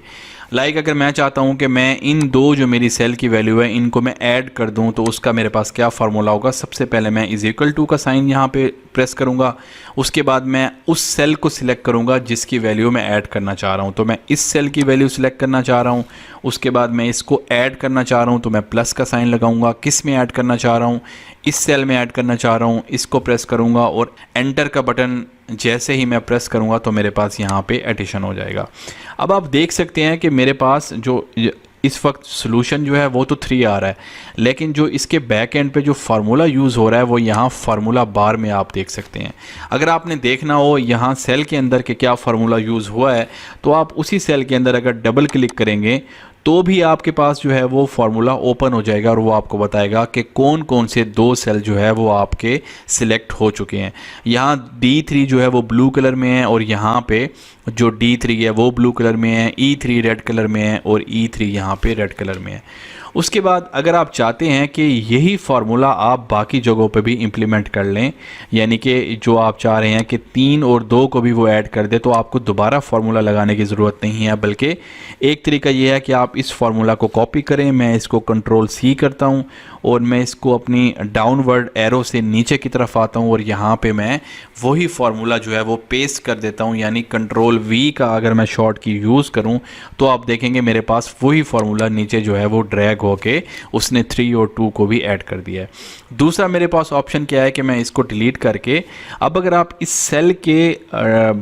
लाइक अगर मैं चाहता हूं कि मैं इन 2 जो मेरी सेल की वैल्यू है इनको मैं ऐड कर दूं तो उसका मेरे पास क्या फार्मूला होगा। सबसे पहले मैं इज इक्वल टू का साइन यहाँ पे प्रेस करूँगा, उसके बाद मैं उस सेल को सिलेक्ट करूँगा जिसकी वैल्यू मैं ऐड करना चाह रहा हूँ। तो मैं इस सेल की वैल्यू सिलेक्ट करना चाह रहा हूँ, उसके बाद मैं इसको ऐड करना चाह रहा हूँ तो मैं प्लस का साइन लगाऊंगा। किस में ऐड करना चाह रहा हूँ, इस सेल में ऐड करना चाह रहा हूँ, इसको प्रेस करूँगा और एंटर का बटन जैसे ही मैं प्रेस करूँगा तो मेरे पास यहाँ पे एडिशन हो जाएगा। अब आप देख सकते हैं कि मेरे पास जो इस वक्त सोल्यूशन जो है वो तो 3 आ रहा है, लेकिन जो इसके बैक एंड पे जो फार्मूला यूज़ हो रहा है वो यहाँ फार्मूला बार में आप देख सकते हैं। अगर आपने देखना हो यहाँ सेल के अंदर के क्या फार्मूला यूज़ हुआ है तो आप उसी सेल के अंदर अगर डबल क्लिक करेंगे तो भी आपके पास जो है वो फार्मूला ओपन हो जाएगा और वो आपको बताएगा कि कौन कौन से 2 सेल जो है वो आपके सिलेक्ट हो चुके हैं। यहाँ D3 जो है वो ब्लू कलर में है और यहाँ पे जो D3 है वो ब्लू कलर में है, E3 रेड कलर में है और E3 यहाँ पे रेड कलर में है। उसके बाद अगर आप चाहते हैं कि यही फार्मूला आप बाकी जगहों पे भी इम्प्लीमेंट कर लें, यानी कि जो आप चाह रहे हैं कि 3 और 2 को भी वो ऐड कर दे, तो आपको दोबारा फार्मूला लगाने की ज़रूरत नहीं है, बल्कि एक तरीका ये है कि आप इस फार्मूला को कॉपी करें। मैं इसको कंट्रोल-C करता हूं और मैं इसको अपनी डाउनवर्ड एरो से नीचे की तरफ आता हूं और यहाँ पे मैं वही फार्मूला जो है वो पेस्ट कर देता हूं, यानी कंट्रोल-V का अगर मैं शॉर्ट की यूज़ करूं तो आप देखेंगे मेरे पास वही फार्मूला नीचे जो है वो ड्रैग होके उसने 3 और 2 को भी ऐड कर दिया है। दूसरा मेरे पास ऑप्शन क्या है कि मैं इसको डिलीट करके, अब अगर आप इस सेल के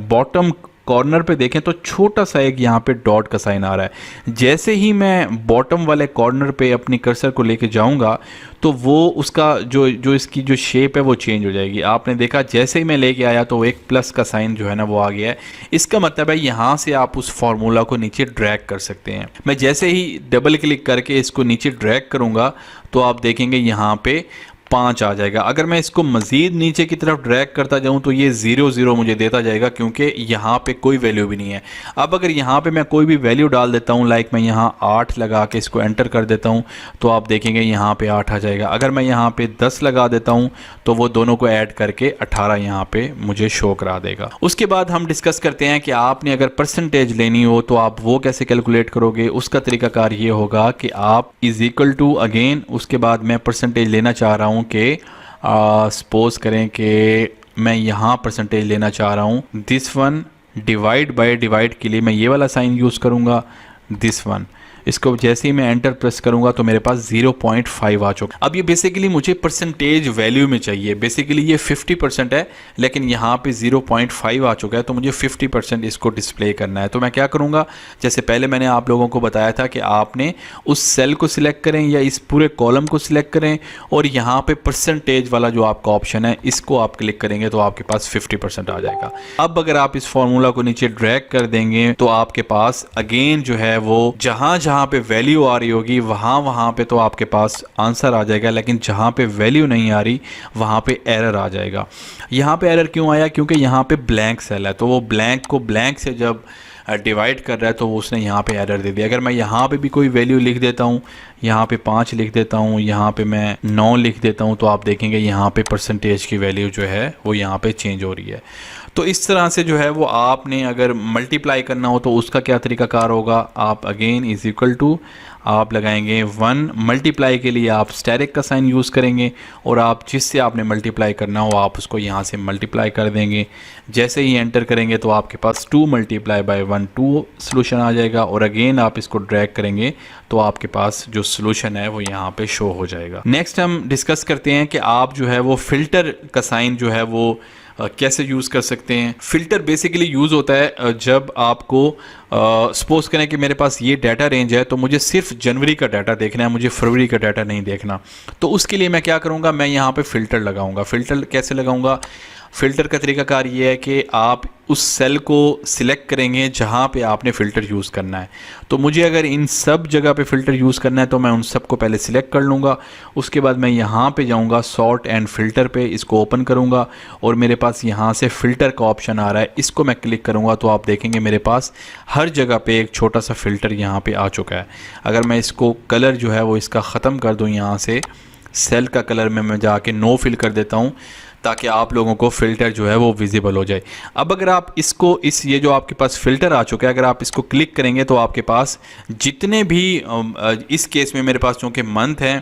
बॉटम कॉर्नर पे देखें तो छोटा सा एक यहाँ पे डॉट का साइन आ रहा है। जैसे ही मैं बॉटम वाले कॉर्नर पे अपनी कर्सर को लेके जाऊंगा तो वो उसका जो इसकी जो शेप है वो चेंज हो जाएगी। आपने देखा जैसे ही मैं लेके आया तो एक प्लस का साइन जो है ना वो आ गया है। इसका मतलब है यहाँ से आप उस फार्मूला को नीचे ड्रैग कर सकते हैं। मैं जैसे ही डबल क्लिक करके इसको नीचे ड्रैग करूँगा तो आप देखेंगे यहाँ पे 5 आ जाएगा। अगर मैं इसको मज़ीद नीचे की तरफ ड्रैग करता जाऊं तो ये 0 0 मुझे देता जाएगा, क्योंकि यहाँ पे कोई वैल्यू भी नहीं है। अब अगर यहाँ पे मैं कोई भी वैल्यू डाल देता हूँ, लाइक मैं यहाँ 8 लगा के इसको एंटर कर देता हूँ तो आप देखेंगे यहाँ पे 8 आ जाएगा। अगर मैं यहाँ पे 10 लगा देता हूँ तो वो दोनों को ऐड करके 18 यहाँ पे मुझे शो करा देगा। उसके बाद हम डिस्कस करते हैं कि आपने अगर परसेंटेज लेनी हो तो आप वो कैसे कैलकुलेट करोगे। उसका तरीकाकार ये होगा कि आप इज इक्वल टू अगेन, उसके बाद मैं परसेंटेज लेना चाह रहा हूँ कि सपोज करें कि मैं यहाँ परसेंटेज लेना चाह रहा हूँ this one, divide by divide के लिए मैं ये वाला साइन यूज़ करूँगा दिस वन। इसको जैसे ही मैं एंटर प्रेस करूंगा तो मेरे पास 0.5 आ चुका। अब ये बेसिकली मुझे परसेंटेज वैल्यू में चाहिए। बेसिकली ये 50% है, लेकिन यहाँ पे 0.5 आ चुका है तो मुझे 50% इसको डिस्प्ले करना है। तो मैं क्या करूँगा, जैसे पहले मैंने आप लोगों को बताया था कि आपने उस सेल को सिलेक्ट करें या इस पूरे कॉलम को सिलेक्ट करें और यहाँ पे परसेंटेज वाला जो आपका ऑप्शन है इसको आप क्लिक करेंगे तो आपके पास 50% आ जाएगा। अब अगर आप इस फॉर्मूला को नीचे ड्रैग कर देंगे तो आपके पास अगेन जो है वो जहाँ पे वैल्यू आ रही होगी वहाँ पे तो आपके पास आंसर आ जाएगा, लेकिन जहाँ पे वैल्यू नहीं आ रही वहाँ पे एरर आ जाएगा। यहाँ पे एरर क्यों आया, क्योंकि यहाँ पे ब्लैंक सेल है, तो वो ब्लैंक को ब्लैंक से जब डिवाइड कर रहा है तो उसने यहाँ पे एरर दे दिया। अगर मैं यहाँ पे भी कोई वैल्यू लिख देता हूँ, यहाँ पे 5 लिख देता हूँ, यहाँ पे मैं 9 लिख देता हूँ, तो आप देखेंगे यहाँ पे परसेंटेज की वैल्यू जो है वो यहाँ पे चेंज हो रही है। तो इस तरह से जो है वो आपने अगर मल्टीप्लाई करना हो तो उसका क्या तरीकाकार होगा, आप अगेन इज इक्वल टू आप लगाएंगे 1, मल्टीप्लाई के लिए आप स्टेरिक का साइन यूज़ करेंगे और आप जिससे आपने मल्टीप्लाई करना हो आप उसको यहाँ से मल्टीप्लाई कर देंगे। जैसे ही एंटर करेंगे तो आपके पास 2 मल्टीप्लाई बाय 1 2 सोल्यूशन आ जाएगा और अगेन आप इसको ड्रैग करेंगे तो आपके पास जो सोल्यूशन है वो यहाँ पे शो हो जाएगा। नेक्स्ट हम डिस्कस करते हैं कि आप जो है वो फ़िल्टर का साइन जो है वो कैसे यूज़ कर सकते हैं। फ़िल्टर बेसिकली यूज़ होता है जब आपको सपोज करें कि मेरे पास ये डाटा रेंज है तो मुझे सिर्फ जनवरी का डाटा देखना है, मुझे फरवरी का डाटा नहीं देखना। तो उसके लिए मैं क्या करूँगा, मैं यहाँ पे फ़िल्टर लगाऊंगा। फ़िल्टर कैसे लगाऊंगा, फ़िल्टर का तरीकाकार ये है कि आप उस सेल को सिलेक्ट करेंगे जहाँ पे आपने फ़िल्टर यूज़ करना है। तो मुझे अगर इन सब जगह पे फ़िल्टर यूज़ करना है तो मैं उन सब को पहले सिलेक्ट कर लूँगा। उसके बाद मैं यहाँ पे जाऊँगा सॉर्ट एंड फ़िल्टर पे, इसको ओपन करूँगा और मेरे पास यहाँ से फ़िल्टर का ऑप्शन आ रहा है, इसको मैं क्लिक करूँगा तो आप देखेंगे मेरे पास हर जगह पे एक छोटा सा फ़िल्टर यहाँ पे आ चुका है। अगर मैं इसको कलर जो है वो इसका ख़त्म कर दूँ, यहाँ से सेल का कलर में मैं जाके नो फिल कर देता हूँ ताकि आप लोगों को फ़िल्टर जो है वो विजिबल हो जाए। अब अगर आप इसको ये जो आपके पास फ़िल्टर आ चुका है, अगर आप इसको क्लिक करेंगे तो आपके पास जितने भी इस केस में मेरे पास चूँकि मंथ हैं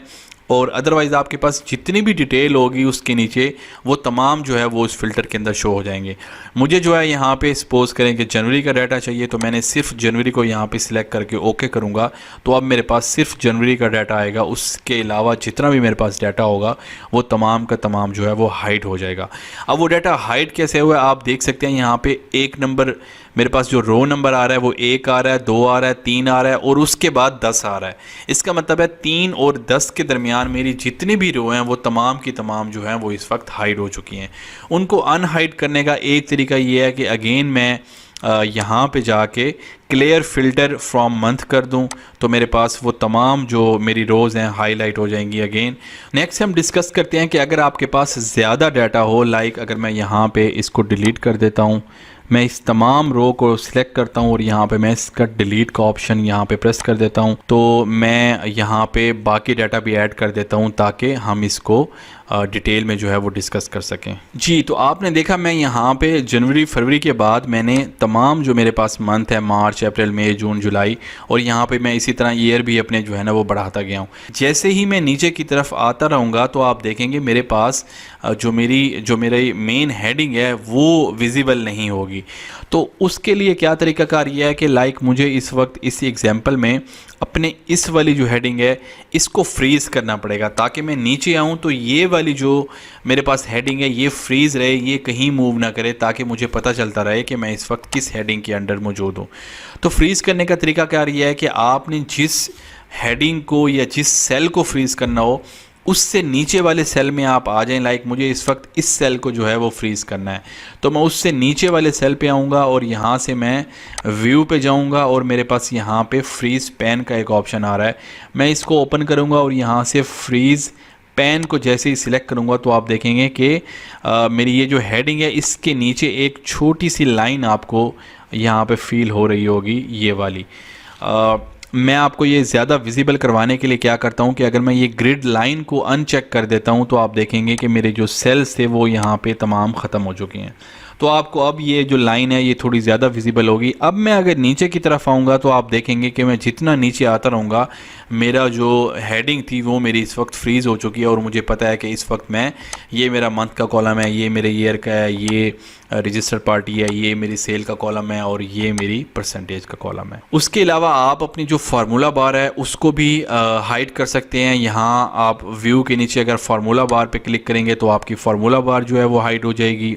और अदरवाइज़ आपके पास जितनी भी डिटेल होगी उसके नीचे वो तमाम जो है वो उस फ़िल्टर के अंदर शो हो जाएंगे। मुझे जो है यहाँ पे सपोज़ करें कि जनवरी का डाटा चाहिए, तो मैंने सिर्फ जनवरी को यहाँ पे सिलेक्ट करके ओके करूँगा, तो अब मेरे पास सिर्फ जनवरी का डाटा आएगा। उसके अलावा जितना भी मेरे पास डाटा होगा वो तमाम का तमाम जो है वो हाइड हो जाएगा। अब वो डाटा हाइड कैसे हुआ आप देख सकते हैं। यहाँ पे एक नंबर मेरे पास जो रो नंबर आ रहा है वो 1 आ रहा है, 2 आ रहा है, 3 आ रहा है और उसके बाद 10 आ रहा है। इसका मतलब है 3 और 10 के दरमियान मेरी जितनी भी रो हैं वो तमाम की तमाम जो हैं वो इस वक्त हाइड हो चुकी हैं। उनको अनहाइड करने का एक तरीका ये है कि अगेन मैं यहाँ पे जाके क्लियर फ़िल्टर फ्रॉम मंथ कर दूं, तो मेरे पास वो तमाम जो मेरी रोज़ हैं हाईलाइट हो जाएंगी अगेन। नेक्स्ट हम डिस्कस करते हैं कि अगर आपके पास ज़्यादा डाटा हो, लाइक अगर मैं यहाँ पे इसको डिलीट कर देता हूँ, मैं इस तमाम रो को सिलेक्ट करता हूँ और यहाँ पे मैं इसका डिलीट का ऑप्शन यहाँ पे प्रेस कर देता हूँ, तो मैं यहाँ पे बाकी डाटा भी ऐड कर देता हूँ ताकि हम इसको डिटेल में जो है वो डिस्कस कर सकें। जी, तो आपने देखा मैं यहाँ पे जनवरी फरवरी के बाद मैंने तमाम जो मेरे पास मंथ है मार्च अप्रैल मई जून जुलाई, और यहाँ पे मैं इसी तरह ईयर भी अपने जो है ना वो बढ़ाता गया हूँ। जैसे ही मैं नीचे की तरफ आता रहूँगा तो आप देखेंगे मेरे पास जो मेरी मेन हेडिंग है वो विजिबल नहीं होगी। तो उसके लिए क्या तरीकाकार ये है कि लाइक मुझे इस वक्त इस एग्जांपल में अपने इस वाली जो हेडिंग है इसको फ्रीज़ करना पड़ेगा, ताकि मैं नीचे आऊँ तो ये वाली जो मेरे पास हेडिंग है ये फ्रीज़ रहे, ये कहीं मूव ना करे, ताकि मुझे पता चलता रहे कि मैं इस वक्त किस हेडिंग के अंडर मौजूद हूँ। तो फ्रीज़ करने का तरीकाकार ये है कि आपने जिस हेडिंग को या जिस सेल को फ्रीज़ करना हो उससे नीचे वाले सेल में आप आ जाएं। लाइक मुझे इस वक्त इस सेल को जो है वो फ्रीज़ करना है, तो मैं उससे नीचे वाले सेल पे आऊँगा और यहाँ से मैं व्यू पे जाऊँगा और मेरे पास यहाँ पे फ्रीज़ पेन का एक ऑप्शन आ रहा है। मैं इसको ओपन करूँगा और यहाँ से फ्रीज़ पेन को जैसे ही सिलेक्ट करूँगा तो आप देखेंगे कि मेरी ये जो हेडिंग है इसके नीचे एक छोटी सी लाइन आपको यहाँ पे फील हो रही होगी, ये वाली। मैं आपको ये ज़्यादा विजिबल करवाने के लिए क्या करता हूँ कि अगर मैं ये ग्रिड लाइन को अनचेक कर देता हूँ तो आप देखेंगे कि मेरे जो सेल्स थे वो यहाँ पे तमाम ख़त्म हो चुके हैं। तो आपको अब ये जो लाइन है ये थोड़ी ज़्यादा विजिबल होगी। अब मैं अगर नीचे की तरफ आऊँगा तो आप देखेंगे कि मैं जितना नीचे आता रहूँगा मेरा जो हेडिंग थी वो मेरी इस वक्त फ्रीज़ हो चुकी है, और मुझे पता है कि इस वक्त मैं ये मेरा मंथ का कॉलम है, ये मेरे ईयर का है, ये रजिस्टर्ड पार्टी है, ये मेरी सेल का कॉलम है और ये मेरी परसेंटेज का कॉलम है। उसके अलावा आप अपनी जो फार्मूला बार है उसको भी हाइड कर सकते हैं। यहाँ आप व्यू के नीचे अगर फार्मूला बार पे क्लिक करेंगे तो आपकी फार्मूला बार जो है वो हाइड हो जाएगी।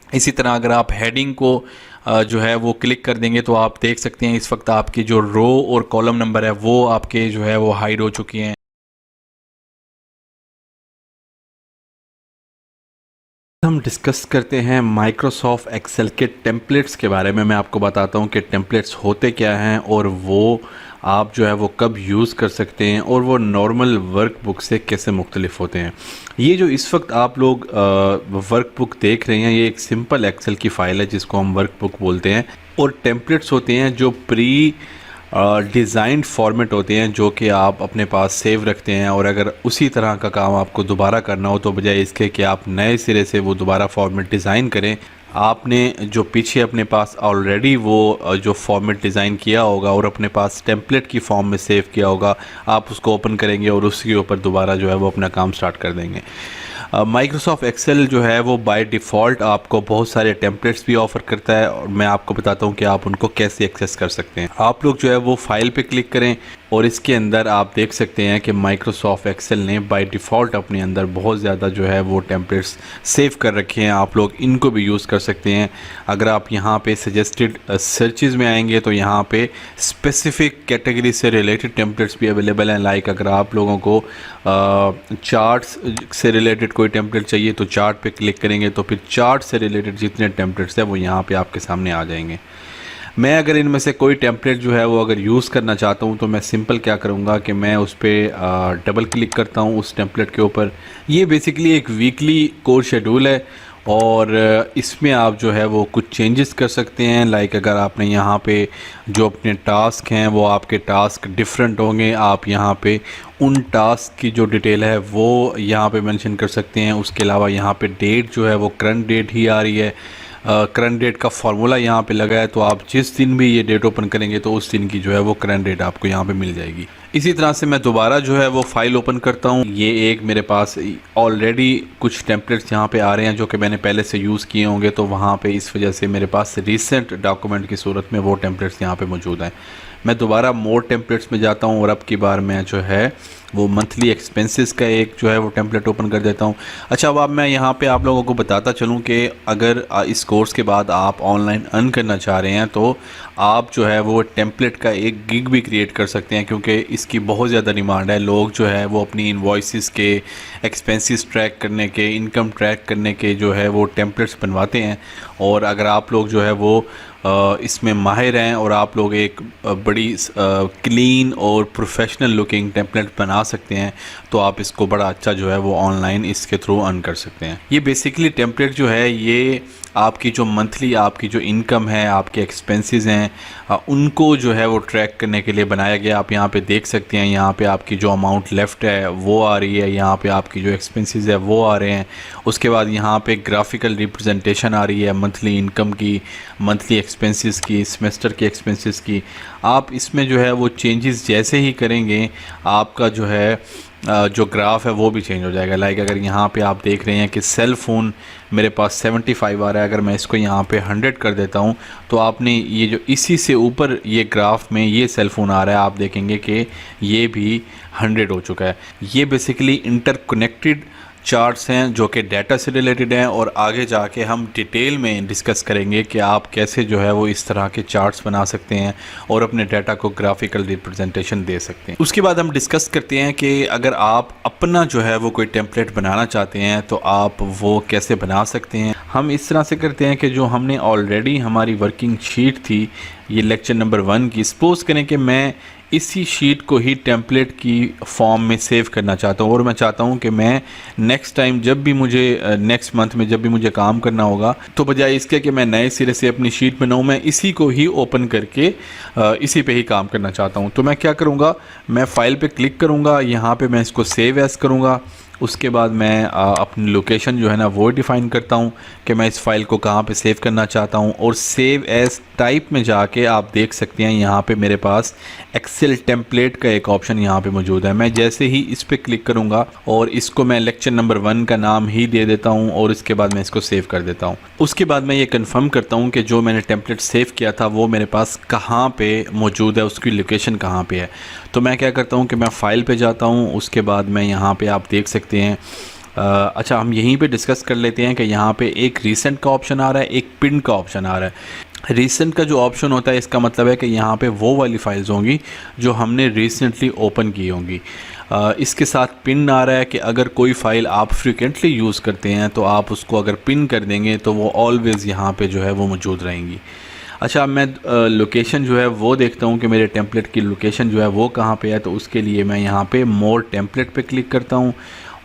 इसी तरह अगर आप हेडिंग को जो है वो क्लिक कर देंगे तो आप देख सकते हैं इस वक्त आपकी जो रो और कॉलम नंबर है वो आपके जो है वो हाइड हो चुकी हैं। हम डिस्कस करते हैं माइक्रोसॉफ्ट एक्सेल के टेम्पलेट्स के बारे में। मैं आपको बताता हूं कि टेम्पलेट्स होते क्या हैं और वो आप जो है वो कब यूज़ कर सकते हैं और वो नॉर्मल वर्कबुक से कैसे मुख्तलिफ होते हैं। ये जो इस वक्त आप लोग वर्कबुक देख रहे हैं ये एक सिंपल एक्सेल की फ़ाइल है जिसको हम वर्कबुक बोलते हैं, और टेम्पलेट्स होते हैं जो प्री डिज़ाइंड फॉर्मेट होते हैं जो कि आप अपने पास सेव रखते हैं, और अगर उसी तरह का काम आपको दोबारा करना हो तो बजाय इसके कि आप नए सिरे से वो दोबारा फॉर्मेट डिज़ाइन करें, आपने जो पीछे अपने पास ऑलरेडी वो जो फॉर्मेट डिज़ाइन किया होगा और अपने पास टेम्पलेट की फॉर्म में सेव किया होगा, आप उसको ओपन करेंगे और उसके ऊपर दोबारा जो है वो अपना काम स्टार्ट कर देंगे। माइक्रोसॉफ्ट एक्सेल जो है वो बाय डिफ़ॉल्ट आपको बहुत सारे टेम्पलेट्स भी ऑफ़र करता है, और मैं आपको बताता हूँ कि आप उनको कैसे एक्सेस कर सकते हैं। आप लोग जो है वो फाइल पे क्लिक करें और इसके अंदर आप देख सकते हैं कि माइक्रोसॉफ्ट एक्सेल ने बाय डिफ़ॉल्ट अपने अंदर बहुत ज़्यादा जो है वो टेम्पलेट्स सेव कर रखे हैं। आप लोग इनको भी यूज़ कर सकते हैं। अगर आप यहाँ पे सजेस्टेड सर्चेज़ में आएंगे तो यहाँ पे स्पेसिफिक कैटेगरी से रिलेटेड टेम्पलेट्स भी अवेलेबल हैं। लाइक अगर आप लोगों को चार्ट्स से रिलेटेड कोई टेम्पलेट चाहिए तो चार्ट पे क्लिक करेंगे तो फिर चार्ट से रिलेटेड जितने टेम्पलेट्स हैं वो यहाँ पे आपके सामने आ जाएंगे। मैं अगर इनमें से कोई टेम्पलेट जो है वो अगर यूज़ करना चाहता हूँ तो मैं सिंपल क्या करूँगा कि मैं उस पर डबल क्लिक करता हूँ उस टेम्पलेट के ऊपर। ये बेसिकली एक वीकली कोर्स शेड्यूल है और इसमें आप जो है वो कुछ चेंजेस कर सकते हैं। लाइक अगर आपने यहाँ पे जो अपने टास्क हैं वो आपके टास्क डिफरेंट होंगे, आप यहाँ पे उन टास्क की जो डिटेल है वो यहाँ पे मेंशन कर सकते हैं। उसके अलावा यहाँ पे डेट जो है वो करंट डेट ही आ रही है, करंट डेट का फार्मूला यहाँ पे लगा है, तो आप जिस दिन भी ये डेट ओपन करेंगे तो उस दिन की जो है वो करंट डेट आपको यहाँ पे मिल जाएगी। इसी तरह से मैं दोबारा जो है वो फ़ाइल ओपन करता हूँ। ये एक मेरे पास ऑलरेडी कुछ टेम्पलेट्स यहाँ पे आ रहे हैं जो कि मैंने पहले से यूज़ किए होंगे, तो वहाँ पे इस वजह से मेरे पास रीसेंट डॉक्यूमेंट की सूरत में वो टेम्पलेट्स यहाँ पे मौजूद हैं। मैं दोबारा मोर टेम्पलेट्स में जाता हूँ और अब की बार मैं जो है वो मंथली एक्सपेंसेस का एक जो है वो टेम्पलेट ओपन कर देता हूँ। अच्छा, अब मैं यहाँ पे आप लोगों को बताता चलूँ कि अगर इस कोर्स के बाद आप ऑनलाइन अर्न करना चाह रहे हैं तो आप जो है वो टेम्पलेट का एक गिग भी क्रिएट कर सकते हैं, क्योंकि इसकी बहुत ज़्यादा डिमांड है। लोग जो है वो अपनी इनवॉइसेस के, एक्सपेंसेस ट्रैक करने के, इनकम ट्रैक करने के जो है वो टेम्पलेट्स बनवाते हैं। और अगर आप लोग जो है वो इसमें माहिर हैं और आप लोग एक बड़ी क्लीन और प्रोफेशनल लुकिंग टेम्पलेट बना सकते हैं, तो आप इसको बड़ा अच्छा जो है वो ऑनलाइन इसके थ्रू अर्न कर सकते हैं। ये बेसिकली टेम्पलेट जो है ये आपकी जो मंथली आपकी जो इनकम है, आपके एक्सपेंसेस हैं, उनको जो है वो ट्रैक करने के लिए बनाया गया। आप यहाँ पे देख सकते हैं, यहाँ पे आपकी जो अमाउंट लेफ़्ट है वो आ रही है, यहाँ पे आपकी जो एक्सपेंसेस है वो आ रहे हैं। उसके बाद यहाँ पे ग्राफिकल रिप्रेजेंटेशन आ रही है मंथली इनकम की, मंथली एक्सपेंसेस की, सेमेस्टर के एक्सपेंसेस की। आप इसमें जो है वो चेंजेस जैसे ही करेंगे आपका जो है जो ग्राफ है वो भी चेंज हो जाएगा। लाइक अगर यहाँ पे आप देख रहे हैं कि सेल फ़ोन मेरे पास 75 आ रहा है, अगर मैं इसको यहाँ पे 100 कर देता हूँ तो आपने ये जो इसी से ऊपर ये ग्राफ में ये सेल फ़ोन आ रहा है, आप देखेंगे कि ये भी 100 हो चुका है। ये बेसिकली इंटरकनेक्टेड चार्ट्स हैं जो कि डाटा से रिलेटेड हैं, और आगे जाके हम डिटेल में डिस्कस करेंगे कि आप कैसे जो है वो इस तरह के चार्ट्स बना सकते हैं और अपने डाटा को ग्राफिकल रिप्रेजेंटेशन दे सकते हैं। उसके बाद हम डिस्कस करते हैं कि अगर आप अपना जो है वो कोई टेम्पलेट बनाना चाहते हैं तो आप वो कैसे बना सकते हैं। हम इस तरह से करते हैं कि जो हमने ऑलरेडी हमारी वर्किंग शीट थी ये लेक्चर नंबर 1 की, सपोज़ करें कि मैं इसी शीट को ही टेम्पलेट की फॉर्म में सेव करना चाहता हूँ, और मैं चाहता हूँ कि मैं नेक्स्ट टाइम जब भी मुझे नेक्स्ट मंथ में जब भी मुझे काम करना होगा, तो बजाय इसके कि मैं नए सिरे से अपनी शीट बनाऊँ, मैं इसी को ही ओपन करके इसी पे ही काम करना चाहता हूँ। तो मैं क्या करूँगा, मैं फ़ाइल पे क्लिक करूँगा, यहाँ पे मैं इसको सेव एज़ करूँगा। उसके बाद मैं अपनी लोकेशन जो है ना वो डिफ़ाइन करता हूँ कि मैं इस फ़ाइल को कहाँ पे सेव करना चाहता हूँ, और सेव एज़ टाइप में जाके आप देख सकते हैं यहाँ पे मेरे पास एक्सेल टेम्पलेट का एक ऑप्शन यहाँ पे मौजूद है। मैं जैसे ही इस पर क्लिक करूँगा और इसको मैं लेक्चर नंबर 1 का नाम ही दे देता हूँ और इसके बाद मैं इसको सेव कर देता हूँ। उसके बाद मैं ये कंफर्म करता हूँ कि जो मैंने टेम्पलेट सेव किया था वो मेरे पास कहाँ पे मौजूद है, उसकी लोकेशन कहाँ पे है। तो मैं क्या करता हूँ कि मैं फ़ाइल पे जाता हूँ, उसके बाद मैं यहाँ पे आप देख सकते हैं। अच्छा, हम यहीं पे डिस्कस कर लेते हैं कि यहाँ पे एक रीसेंट का ऑप्शन आ रहा है, एक पिन का ऑप्शन आ रहा है। रीसेंट का जो ऑप्शन होता है इसका मतलब है कि यहाँ पे वो वाली फाइल्स होंगी जो हमने रिसेंटली ओपन की होंगी। इसके साथ पिन आ रहा है कि अगर कोई फ़ाइल आप फ्रिक्वेंटली यूज़ करते हैं तो आप उसको अगर पिन कर देंगे तो वो ऑलवेज़ यहाँ पे जो है वो मौजूद रहेंगी। अच्छा, मैं लोकेशन जो है वो देखता हूँ कि मेरे टेम्पलेट की लोकेशन जो है वो कहाँ पे है। तो उसके लिए मैं यहाँ पे मोर टेम्पलेट पे क्लिक करता हूँ,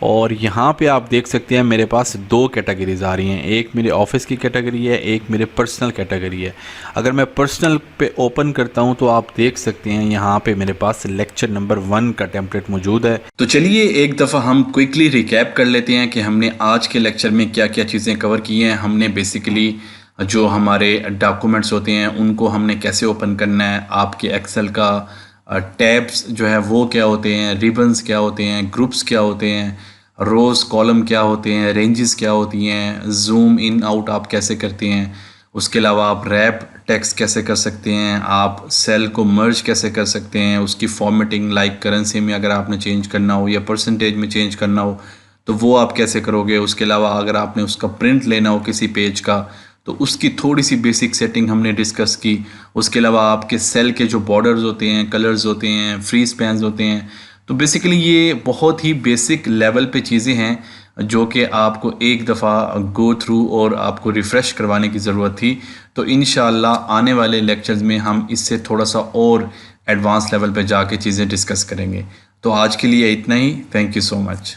और यहाँ पे आप देख सकते हैं मेरे पास 2 कैटेगरीज़ आ रही हैं। एक मेरे ऑफिस की कैटेगरी है, एक मेरे पर्सनल कैटेगरी है। अगर मैं पर्सनल पे ओपन करता हूँ तो आप देख सकते हैं यहाँ पे मेरे पास लेक्चर नंबर 1 का टेम्पलेट मौजूद है। तो चलिए एक दफ़ा हम क्विकली रिकैप कर लेते हैं कि हमने आज के लेक्चर में क्या क्या चीज़ें कवर की हैं। हमने बेसिकली जो हमारे डॉक्यूमेंट्स होते हैं उनको हमने कैसे ओपन करना है, आपके एक्सेल का टैब्स जो है वो क्या होते हैं, रिबन्स क्या होते हैं, ग्रुप्स क्या होते हैं, रोज़ कॉलम क्या होते हैं, रेंजेस क्या होती हैं, जूम इन आउट आप कैसे करते हैं। उसके अलावा आप रैप टेक्स्ट कैसे कर सकते हैं, आप सेल को मर्ज कैसे कर सकते हैं, उसकी फॉर्मेटिंग लाइक करेंसी में अगर आपने चेंज करना हो या परसेंटेज में चेंज करना हो तो वो आप कैसे करोगे। उसके अलावा अगर आपने उसका प्रिंट लेना हो किसी पेज का तो उसकी थोड़ी सी बेसिक सेटिंग हमने डिस्कस की। उसके अलावा आपके सेल के जो बॉर्डर्स होते हैं, कलर्स होते हैं, फ्री स्पैन्स होते हैं। तो बेसिकली ये बहुत ही बेसिक लेवल पे चीज़ें हैं जो कि आपको एक दफ़ा गो थ्रू और आपको रिफ़्रेश करवाने की ज़रूरत थी। तो इंशाअल्लाह आने वाले लेक्चर्स में हम इससे थोड़ा सा और एडवांस लेवल पे जाके चीज़ें डिस्कस करेंगे। तो आज के लिए इतना ही। Thank you so much.